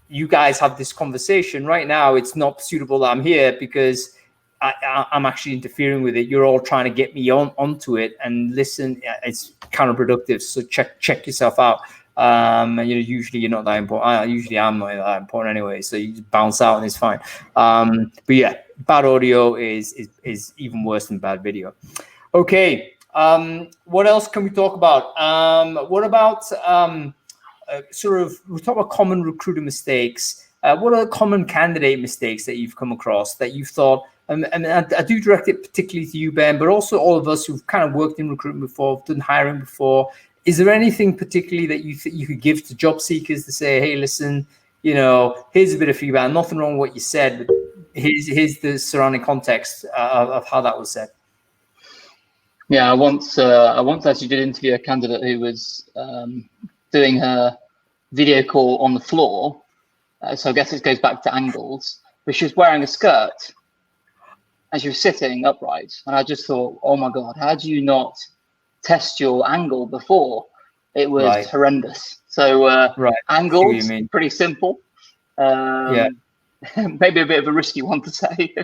you guys have this conversation right now. It's not suitable that I'm here because I'm actually interfering with it. You're all trying to get me onto it, and listen, it's counterproductive. So check yourself out. Usually you're not that important. Usually I'm not that important anyway, so you just bounce out and it's fine. But yeah, bad audio is even worse than bad video. Okay, what else can we talk about? What about we talk about common recruiter mistakes. What are the common candidate mistakes that you've come across that you've thought? And I do direct it particularly to you, Ben, but also all of us who've kind of worked in recruitment before, done hiring before. Is there anything particularly that you could give to job seekers to say, hey, listen, here's a bit of feedback, nothing wrong with what you said, but here's the surrounding context of how that was said? Yeah, I once actually did interview a candidate who was doing her video call on the floor. So I guess it goes back to angles, but she was wearing a skirt and she was sitting upright. And I just thought, oh my God, how do you not test your angle before? It was horrendous. So angles, pretty simple. Maybe a bit of a risky one to say.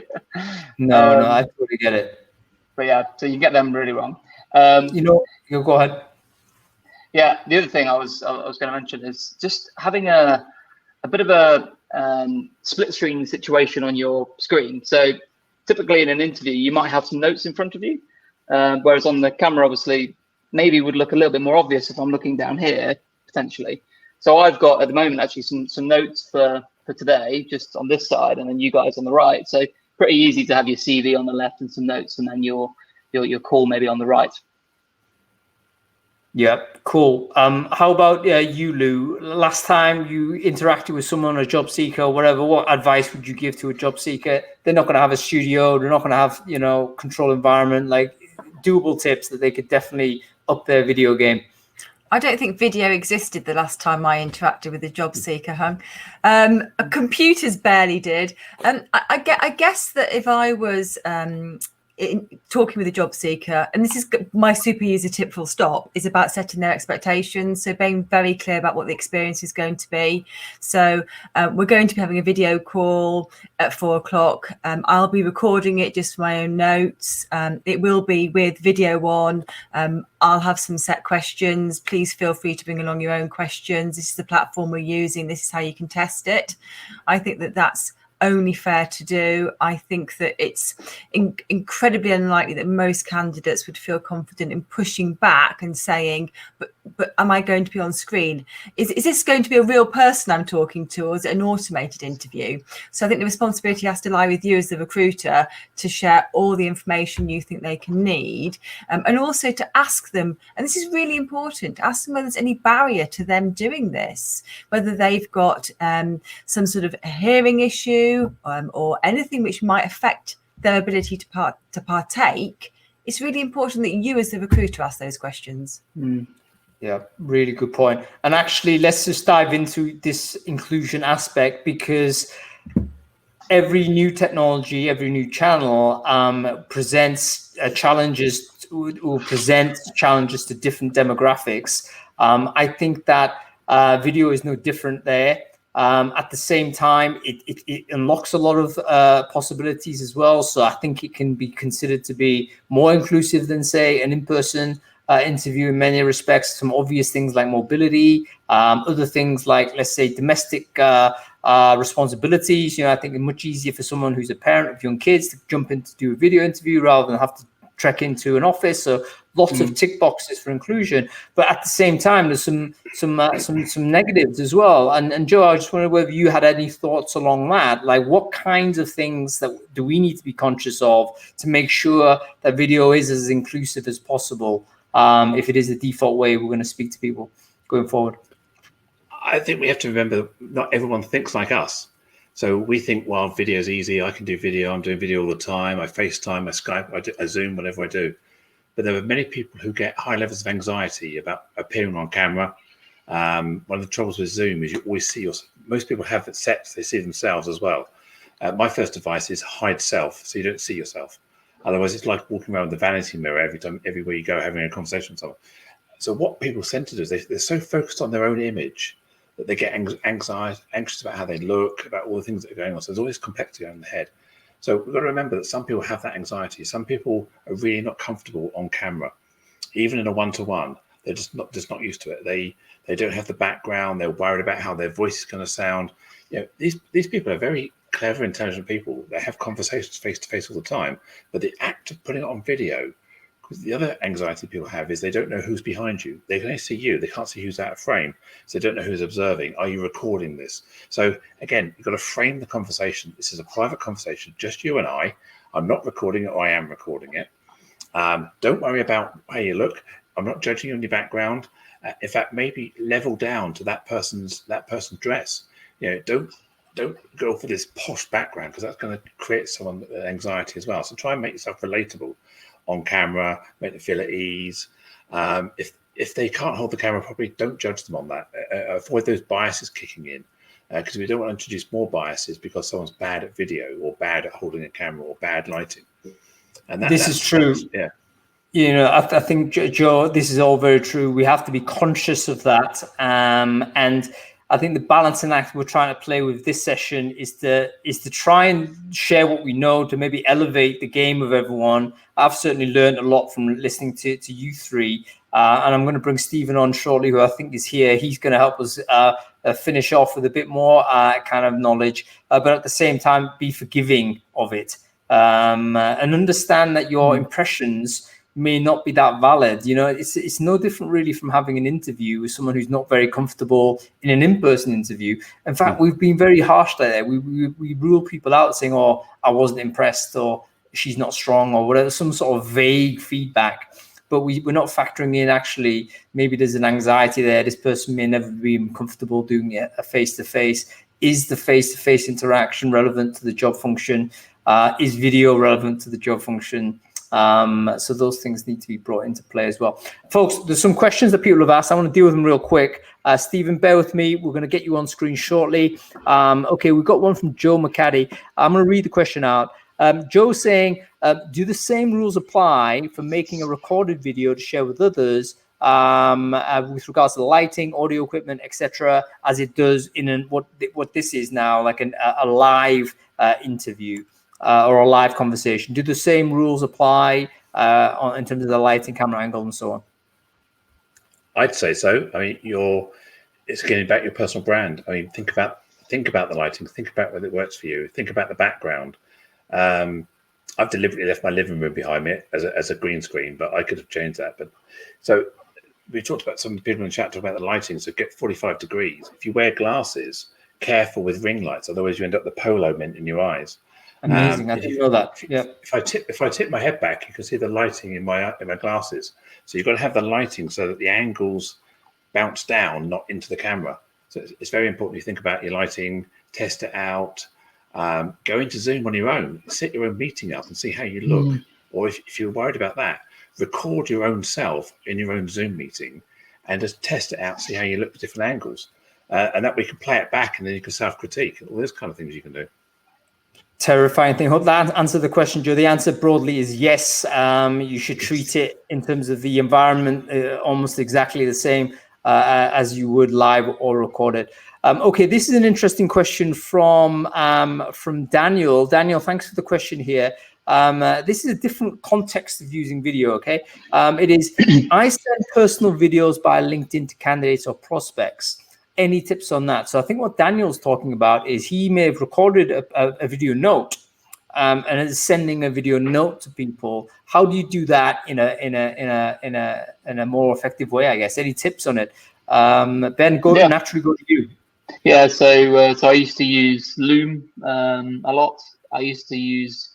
No, I totally get it. But yeah, so you get them really wrong. You go ahead. Yeah, the other thing I was going to mention is just having a bit of a split screen situation on your screen. So typically in an interview, you might have some notes in front of you, whereas on the camera, obviously, maybe would look a little bit more obvious if I'm looking down here, potentially. So I've got, at the moment, actually some notes for today, just on this side, and then you guys on the right. So pretty easy to have your CV on the left and some notes, and then your call maybe on the right. Yeah, cool. How about you, Lou? Last time you interacted with someone, a job seeker or whatever, what advice would you give to a job seeker? They're not going to have a studio. They're not going to have, control environment, like doable tips that they could definitely up their video game. I don't think video existed the last time I interacted with a job seeker, Hung. Computers barely did. I guess that if I was talking with a job seeker, and this is my super user tip full stop, is about setting their expectations. So being very clear about what the experience is going to be. So we're going to be having a video call at 4:00. I'll be recording it just for my own notes. It will be with video on. I'll have some set questions. Please feel free to bring along your own questions. This is the platform we're using. This is how you can test it. I think that that's only fair to do. I think that it's incredibly unlikely that most candidates would feel confident in pushing back and saying, but am I going to be on screen? Is this going to be a real person I'm talking to, or is it an automated interview? So I think the responsibility has to lie with you as the recruiter to share all the information you think they can need, and also to ask them, and this is really important, to ask them whether there's any barrier to them doing this, whether they've got some sort of hearing issue or anything which might affect their ability to partake. It's really important that you as the recruiter ask those questions. Yeah, really good point. And actually, let's just dive into this inclusion aspect, because every new technology, every new channel presents challenges to different demographics. I think that video is no different there. At the same time, it unlocks a lot of possibilities as well. So I think it can be considered to be more inclusive than, say, an in-person interview in many respects. Some obvious things like mobility, other things like, let's say, domestic responsibilities. I think it's much easier for someone who's a parent of young kids to jump in to do a video interview rather than have to trek into an office. So lots of tick boxes for inclusion, but at the same time, there's some negatives as well. And Joe, I just wondered whether you had any thoughts along that. Like, what kinds of things that do we need to be conscious of to make sure that video is as inclusive as possible? If it is the default way we're going to speak to people going forward. I think we have to remember not everyone thinks like us. So we think, well, video is easy. I can do video. I'm doing video all the time. I FaceTime, I Skype, I Zoom, whatever I do. But there are many people who get high levels of anxiety about appearing on camera. One of the troubles with Zoom is you always see most people have it set, they see themselves as well. My first advice is hide self, so you don't see yourself. Otherwise, it's like walking around with the vanity mirror everywhere you go, having a conversation with someone. So what people tend to do is they're so focused on their own image that they get anxious about how they look, about all the things that are going on. So there's always complexity in the head. So we've got to remember that some people have that anxiety. Some people are really not comfortable on camera, even in a one-to-one. They're just not used to it. They don't have the background. They're worried about how their voice is going to sound. These people are very clever, intelligent people. They have conversations face to face all the time. But the act of putting it on video, because the other anxiety people have is they don't know who's behind you. They can only see you. They can't see who's out of frame. So they don't know who's observing. Are you recording this? So again, you've got to frame the conversation. This is a private conversation, just you and I. I'm not recording it, or I am recording it. Don't worry about how you look. I'm not judging you on your background. In fact, maybe level down to that person's dress. Don't go for this posh background, because that's going to create someone anxiety as well. So try and make yourself relatable on camera, make them feel at ease. If they can't hold the camera properly, don't judge them on that. Avoid those biases kicking in, because we don't want to introduce more biases because someone's bad at video or bad at holding a camera or bad lighting. And this is true. Yeah. I think, Joe, this is all very true. We have to be conscious of that. And I think the balancing act we're trying to play with this session is to try and share what we know, to maybe elevate the game of everyone. I've certainly learned a lot from listening to you three. And I'm going to bring Stephen on shortly, who I think is here. He's going to help us finish off with a bit more kind of knowledge, but at the same time, be forgiving of it, and understand that your impressions may not be that valid. It's no different really from having an interview with someone who's not very comfortable in an in-person interview. In fact, we've been very harsh there. We rule people out saying, "Oh, I wasn't impressed," or "She's not strong," or whatever, some sort of vague feedback. But we're not factoring in, actually, maybe there's an anxiety there. This person may never be comfortable doing a face-to-face. Is the face-to-face interaction relevant to the job function? Is video relevant to the job function? So those things need to be brought into play as well. Folks, there's some questions that people have asked. I want to deal with them real quick. Stephen, bear with me. We're going to get you on screen shortly. Okay, we've got one from Joe McCaddy. I'm going to read the question out. Joe saying, do the same rules apply for making a recorded video to share with others with regards to the lighting, audio equipment, etc., as it does in what this is now, like a live interview or a live conversation? Do the same rules apply in terms of the lighting, camera angle, and so on? I'd say so. I mean, it's getting back your personal brand. I mean, think about the lighting. Think about whether it works for you. Think about the background. I've deliberately left my living room behind me as a green screen, but I could have changed that. But so we talked about, some people in the chat talking about the lighting. So get 45 degrees. If you wear glasses, careful with ring lights, otherwise you end up the polo mint in your eyes. Amazing. I didn't know that. Yeah. If I tip my head back, you can see the lighting in my glasses. So you've got to have the lighting so that the angles bounce down, not into the camera. So it's very important you think about your lighting, test it out. Go into Zoom on your own, set your own meeting up and see how you look. Or if you're worried about that, record your own self in your own Zoom meeting and just test it out, see how you look at different angles. And that we can play it back, and then you can self-critique. All those kind of things you can do. Terrifying thing. Hope that answered the question, Joe. The answer broadly is yes. You should treat it in terms of the environment almost exactly the same as you would live or recorded. Okay, this is an interesting question from Daniel. Daniel, thanks for the question here. This is a different context of using video, okay? It is, I send personal videos by LinkedIn to candidates or prospects. Any tips on that? So I think what Daniel's talking about is he may have recorded a video note and is sending a video note to people. How do you do that in a more effective way, I guess? Any tips on it? Ben, naturally go to you. Yeah, so I used to use Loom a lot. I used to use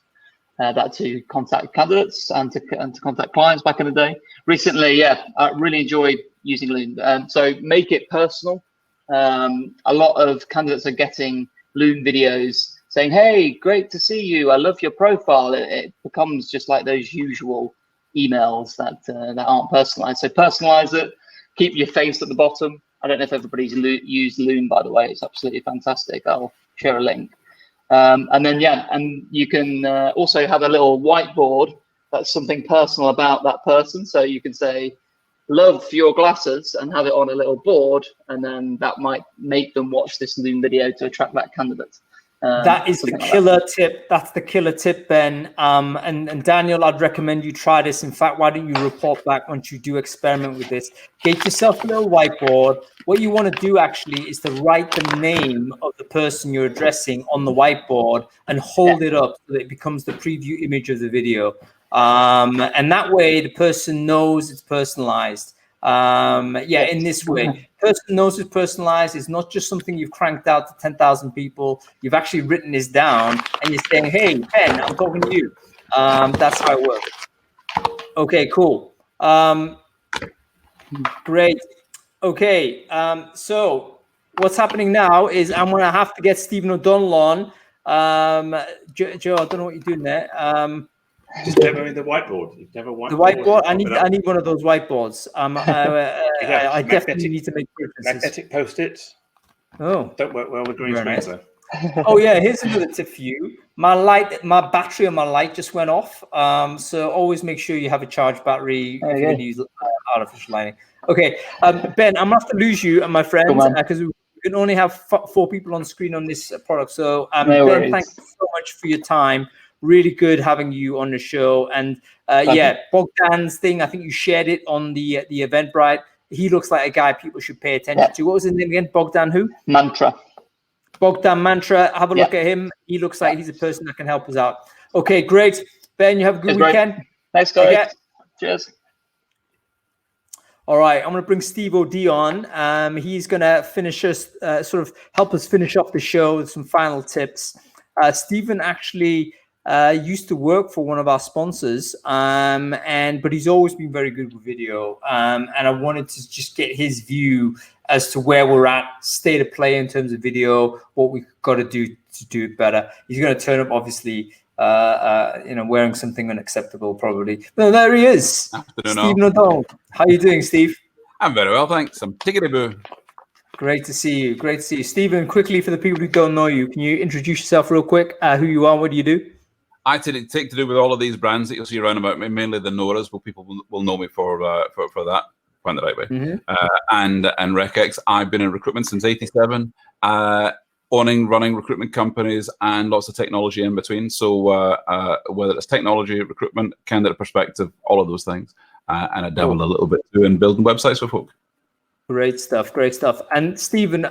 that to contact candidates and to contact clients back in the day. Recently, I really enjoyed using Loom. So make it personal. A lot of candidates are getting Loom videos saying, "Hey, great to see you. I love your profile." It becomes just like those usual emails that aren't personalized. So personalize it. Keep your face at the bottom. I don't know if everybody's used Loom, by the way. It's absolutely fantastic. I'll share a link. And then, and you can also have a little whiteboard that's something personal about that person. So you can say, "Love your glasses," and have it on a little board. And then that might make them watch this Loom video to attract that candidate. That is the killer tip. That's the killer tip, Ben. And Daniel, I'd recommend you try this. In fact, why don't you report back once you do experiment with this? Get yourself a little whiteboard. What you want to do actually is to write the name of the person you're addressing on the whiteboard and hold it up so that it becomes the preview image of the video. And that way the person knows it's personalized. In this way, person knows it's personalized. It's not just something you've cranked out to 10,000 people. You've actually written this down and you're saying, "Hey, Ben, I'm talking to you." That's how it works. Okay, cool. Great. Okay. So what's happening now is I'm going to have to get Stephen O'Donnell on. Joe, I don't know what you're doing there. Just demoing the whiteboard. You've never whiteboard. The whiteboard. I need one of those whiteboards. I definitely magnetic- need to make references. Magnetic post-its. Oh, Don't work well with green Very screens, nice. though. Oh yeah, here's another tip for you. My battery on my light just went off. So always make sure you have a charged battery if you're going to use artificial lighting. Okay, Ben, I'm gonna have to lose you and my friend because we can only have 4 people on screen on this product. So Ben, thank you so much for your time. Really good having you on the show. And yeah, Bogdan's thing, I think you shared it on the Eventbrite. He looks like a guy people should pay attention to. What was his name again? Bogdan who? Bogdan Mantra. Have a look at him. He looks like he's a person that can help us out. Okay, great. Ben, you have a good weekend. Thanks, guys. Cheers. All right, I'm going to bring Steve O'D on. He's going to finish us, sort of help us finish off the show with some final tips. Stephen actually used to work for one of our sponsors, but he's always been very good with video. And I wanted to just get his view as to where we're at, state of play in terms of video, what we've got to do it better. He's going to turn up, obviously, wearing something unacceptable, probably. No, there he is. Stephen O'Donnell. How are you doing, Steve? I'm very well, thanks. I'm tickety-boo. Great to see you. Great to see you. Stephen, quickly, for the people who don't know you, can you introduce yourself real quick? Who you are, what do you do? I take to do with all of these brands that you'll see around about me, mainly the Noras, but people will know me for that. Find the right way. And RecX. I've been in recruitment since '87, running recruitment companies and lots of technology in between. So whether it's technology, recruitment, candidate perspective, all of those things, and I dabble a little bit too in building websites for folk. Great stuff. And Stephen,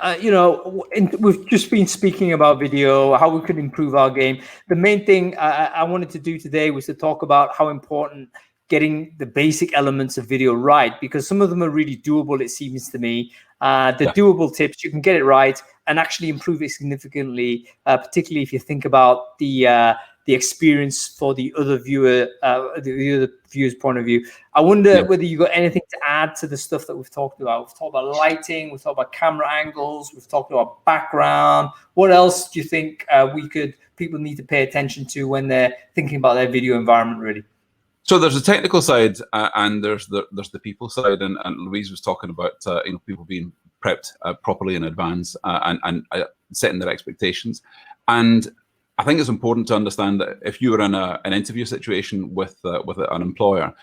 we've just been speaking about video, how we could improve our game. The main thing I wanted to do today was to talk about how important getting the basic elements of video right, because some of them are really doable, it seems to me. Doable tips, you can get it right and actually improve it significantly, particularly if you think about the experience for the other viewer, the other viewer's point of view. I wonder whether you got anything to add to the stuff that we've talked about. We've talked about lighting, we've talked about camera angles, we've talked about background. What else do you think people need to pay attention to when they're thinking about their video environment, really? So there's the technical side and there's the people side, and Louise was talking about people being prepped properly in advance and setting their expectations. And I think it's important to understand that if you were in an interview situation with an employer,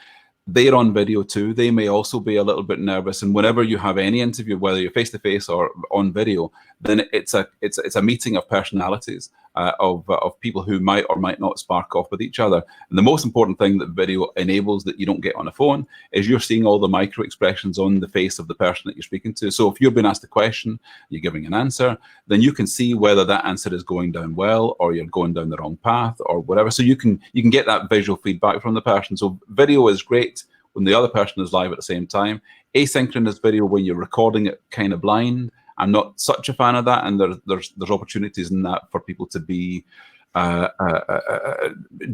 they're on video too. They may also be a little bit nervous, and whenever you have any interview, whether you're face to face or on video, then it's a meeting of personalities, of people who might or might not spark off with each other. And the most important thing that video enables that you don't get on a phone is you're seeing all the micro expressions on the face of the person that you're speaking to. So if you're being asked a question, you're giving an answer, then you can see whether that answer is going down well or you're going down the wrong path or whatever. So you can get that visual feedback from the person. So video is great when the other person is live at the same time. Asynchronous video, when you're recording it kind of blind, I'm not such a fan of that, and there's opportunities in that for people to be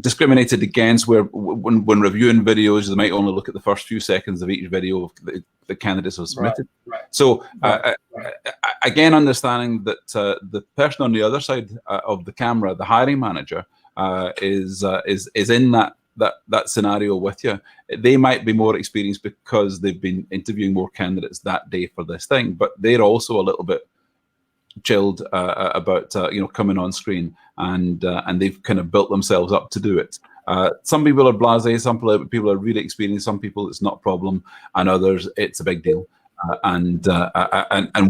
discriminated against, where when reviewing videos, they might only look at the first few seconds of each video the candidates have submitted. Right. So again, understanding that the person on the other side of the camera, the hiring manager, is in that scenario with you. They might be more experienced because they've been interviewing more candidates that day for this thing, but they're also a little bit chilled about coming on screen, and they've kind of built themselves up to do it. Some people are blasé, some people are really experienced, some people it's not a problem, and others it's a big deal. And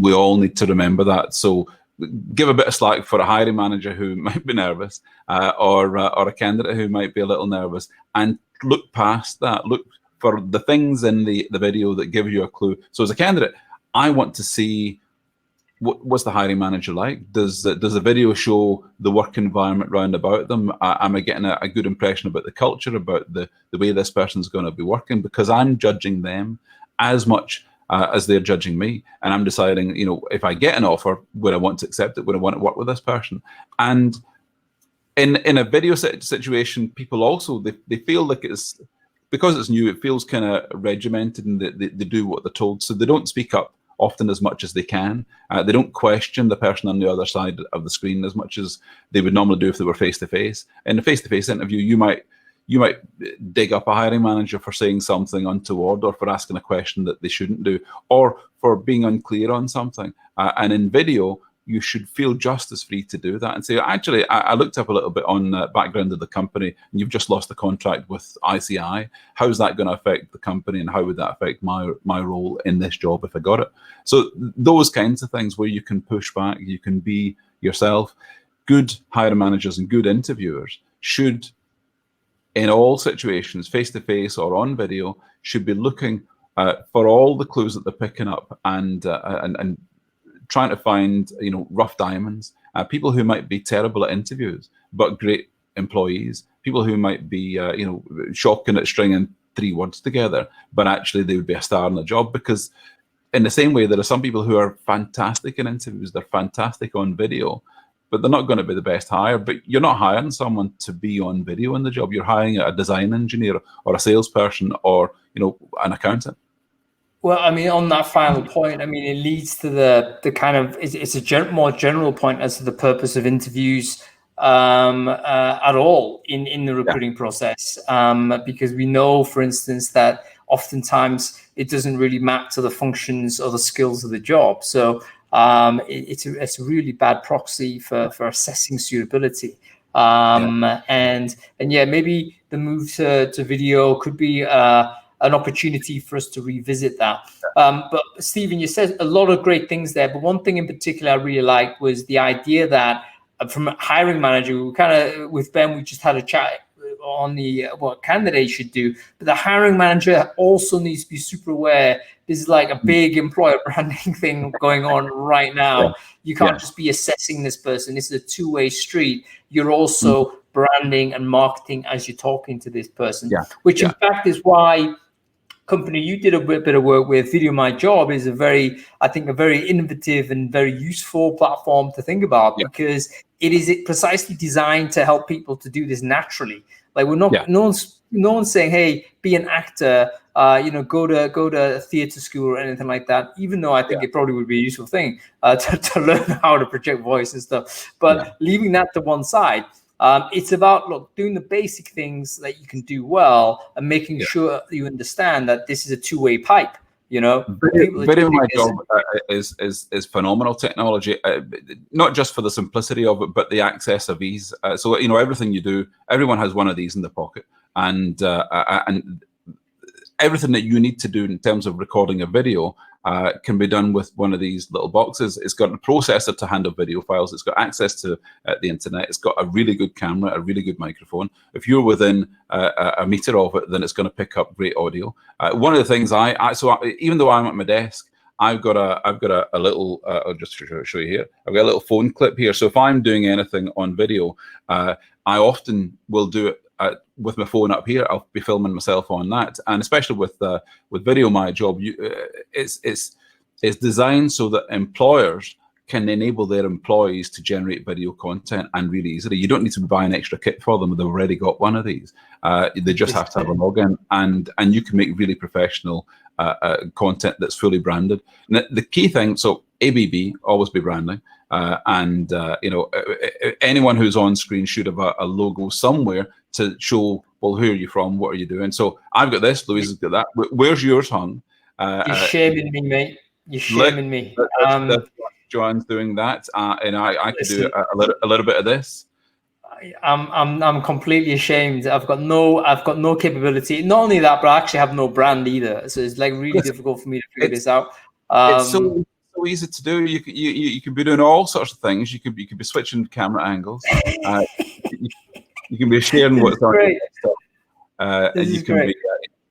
we all need to remember that. So give a bit of slack for a hiring manager who might be nervous, or a candidate who might be a little nervous, and look past that. Look for the things in the video that give you a clue. So as a candidate, I want to see what's the hiring manager like. Does the video show the work environment round about them? Am I getting a good impression about the culture, about the way this person's going to be working? Because I'm judging them as much as they're judging me, and I'm deciding, if I get an offer, would I want to accept it? Would I want to work with this person? And in a video situation, people also they feel like it's because it's new, it feels kind of regimented, and they do what they're told. So they don't speak up often as much as they can. They don't question the person on the other side of the screen as much as they would normally do if they were face-to-face. In a face-to-face interview, you might dig up a hiring manager for saying something untoward, or for asking a question that they shouldn't do, or for being unclear on something. And in video, you should feel just as free to do that and say, actually, I looked up a little bit on the background of the company, and you've just lost the contract with ICI. How's that going to affect the company, and how would that affect my role in this job if I got it? So those kinds of things where you can push back, you can be yourself. Good hiring managers and good interviewers should, in all situations, face-to-face or on video, should be looking for all the clues that they're picking up, and trying to find, rough diamonds, people who might be terrible at interviews but great employees, people who might be, shocking at stringing 3 words together, but actually they would be a star in the job. Because in the same way, there are some people who are fantastic in interviews, they're fantastic on video, but they're not going to be the best hire. But you're not hiring someone to be on video in the job. You're hiring a design engineer or a salesperson or, an accountant. Well, I mean, on that final point, I mean, it leads to the kind of, it's a more general point as to the purpose of interviews at all in the recruiting process, because we know, for instance, that oftentimes it doesn't really map to the functions or the skills of the job. So it's a really bad proxy for assessing suitability. And yeah, maybe the move to video could be an opportunity for us to revisit that. But Stephen, you said a lot of great things there, but one thing in particular I really liked was the idea that from a hiring manager, we kind of, with Ben, we just had a chat on what candidates should do, but the hiring manager also needs to be super aware. This is like a big employer branding thing going on right now. You can't just be assessing this person. This is a two-way street. You're also branding and marketing as you're talking to this person, which in fact is why company you did a bit of work with, Video My Job, is a very innovative and very useful platform to think about, because it is precisely designed to help people to do this naturally. Like we're not, no one's saying, hey, be an actor, go to theater school or anything like that, even though I think it probably would be a useful thing to learn how to project voice and stuff. But leaving that to one side, it's about doing the basic things that you can do well and making sure you understand that this is a two-way pipe. Video My Job is phenomenal technology, not just for the simplicity of it, but the access of ease. So everything you do, everyone has one of these in the pocket, and everything that you need to do in terms of recording a video can be done with one of these little boxes. It's got a processor to handle video files. It's got access to the internet. It's got a really good camera, a really good microphone. If you're within a meter of it, then it's going to pick up great audio. One of the things even though I'm at my desk, I've got a little. I'll just show you here. I've got a little phone clip here. So if I'm doing anything on video, I often will do it with my phone up here. I'll be filming myself on that, and especially with Video My Job, it's designed so that employers can enable their employees to generate video content, and really easily. You don't need to be buying extra kit for them. They've already got one of these. They just have to have a login, and you can make really professional content that's fully branded. And the key thing, so ABB, always be branding. Anyone who's on screen should have a logo somewhere to show, well, who are you from? What are you doing? So I've got this, Louise has got that. Where's yours hung? You're shaming me, mate. You're shaming me. Joanne's doing that, and I could do a little bit of this. I'm completely ashamed. I've got no capability. Not only that, but I actually have no brand either. So it's like really difficult for me to figure this out. It's so easy to do. You could be doing all sorts of things. You could be switching camera angles. You can be sharing what's on your stuff, and you can be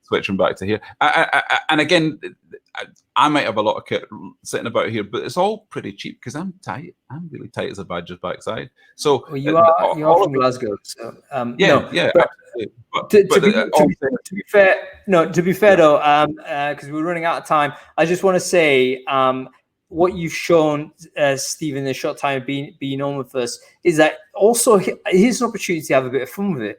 switching back to here. And again, I might have a lot of kit sitting about here, but it's all pretty cheap because I'm tight. I'm really tight as a badger's backside. So you're from Glasgow. So To be fair, though, because we're running out of time, I just want to say what you've shown, Stephen, in the short time of being on with us, is that also here's an opportunity to have a bit of fun with it.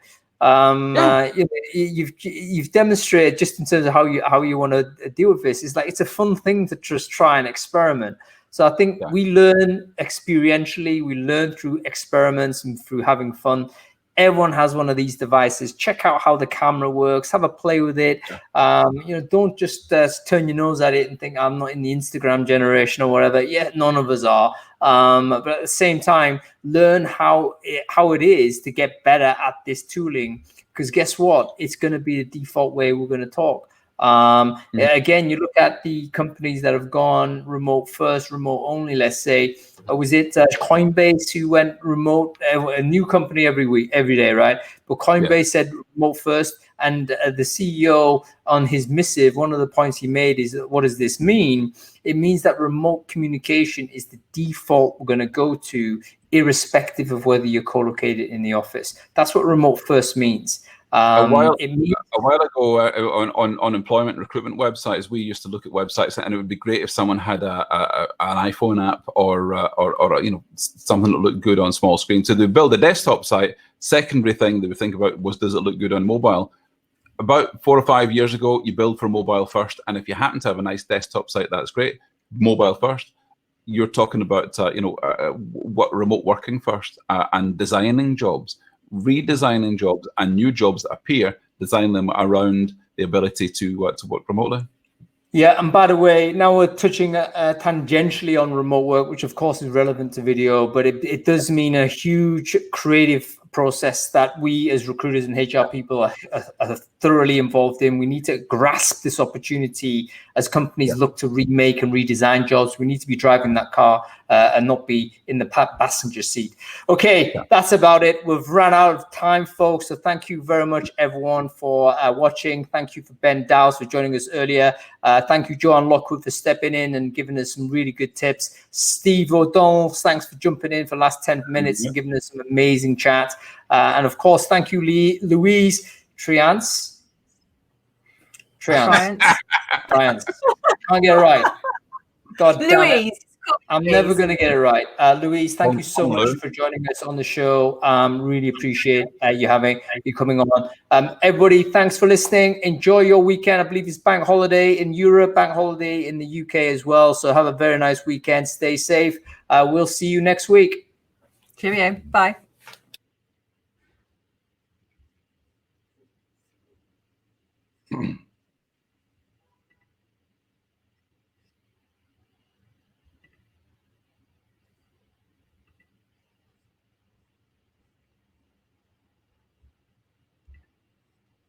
You've demonstrated just in terms of how you want to deal with this. It's like it's a fun thing to just try and experiment. So I think we learn experientially, we learn through experiments and through having fun. Everyone has one of these devices. Check out how the camera works. Have a play with it. Don't just turn your nose at it and think I'm not in the Instagram generation or whatever. Yeah, none of us are. But at the same time, learn how it is to get better at this tooling. Because guess what? It's going to be the default way we're going to talk. Again, you look at the companies that have gone remote first, remote only. Let's say, was it Coinbase who went remote? A new company every day, right? But Coinbase said remote first, and the CEO on his missive, one of the points he made is, what does this mean? It means that remote communication is the default we're going to go to, irrespective of whether you're co-located in the office. That's what remote first means. A while ago on employment recruitment websites, we used to look at websites, and it would be great if someone had an iPhone app or something that looked good on small screen. So they build a desktop site. Secondary thing they would think about was, does it look good on mobile? About 4 or 5 years ago, you build for mobile first, and if you happen to have a nice desktop site, that's great. Mobile first. You're talking about what remote working first and designing jobs. Redesigning jobs and new jobs that appear, design them around the ability to work remotely. Yeah, and by the way, now we're touching tangentially on remote work, which of course is relevant to video, but it does mean a huge creative process that we as recruiters and HR people are thoroughly involved in. We need to grasp this opportunity as companies look to remake and redesign jobs. We need to be driving that car and not be in the passenger seat. Okay, that's about it. We've run out of time, folks. So thank you very much, everyone, for watching. Thank you for Ben Dowse for joining us earlier. Thank you, Joan Lockwood, for stepping in and giving us some really good tips. Steve O'Donnell, thanks for jumping in for the last 10 minutes and giving us some amazing chat. And of course, thank you, Louise. Triance. Can't get it right. God damn it. I'm never going to get it right. Louise, thank you so much for joining us on the show. Really appreciate you coming on. Everybody, thanks for listening. Enjoy your weekend. I believe it's bank holiday in Europe, bank holiday in the UK as well. So have a very nice weekend. Stay safe. We'll see you next week. Cheerio. Bye.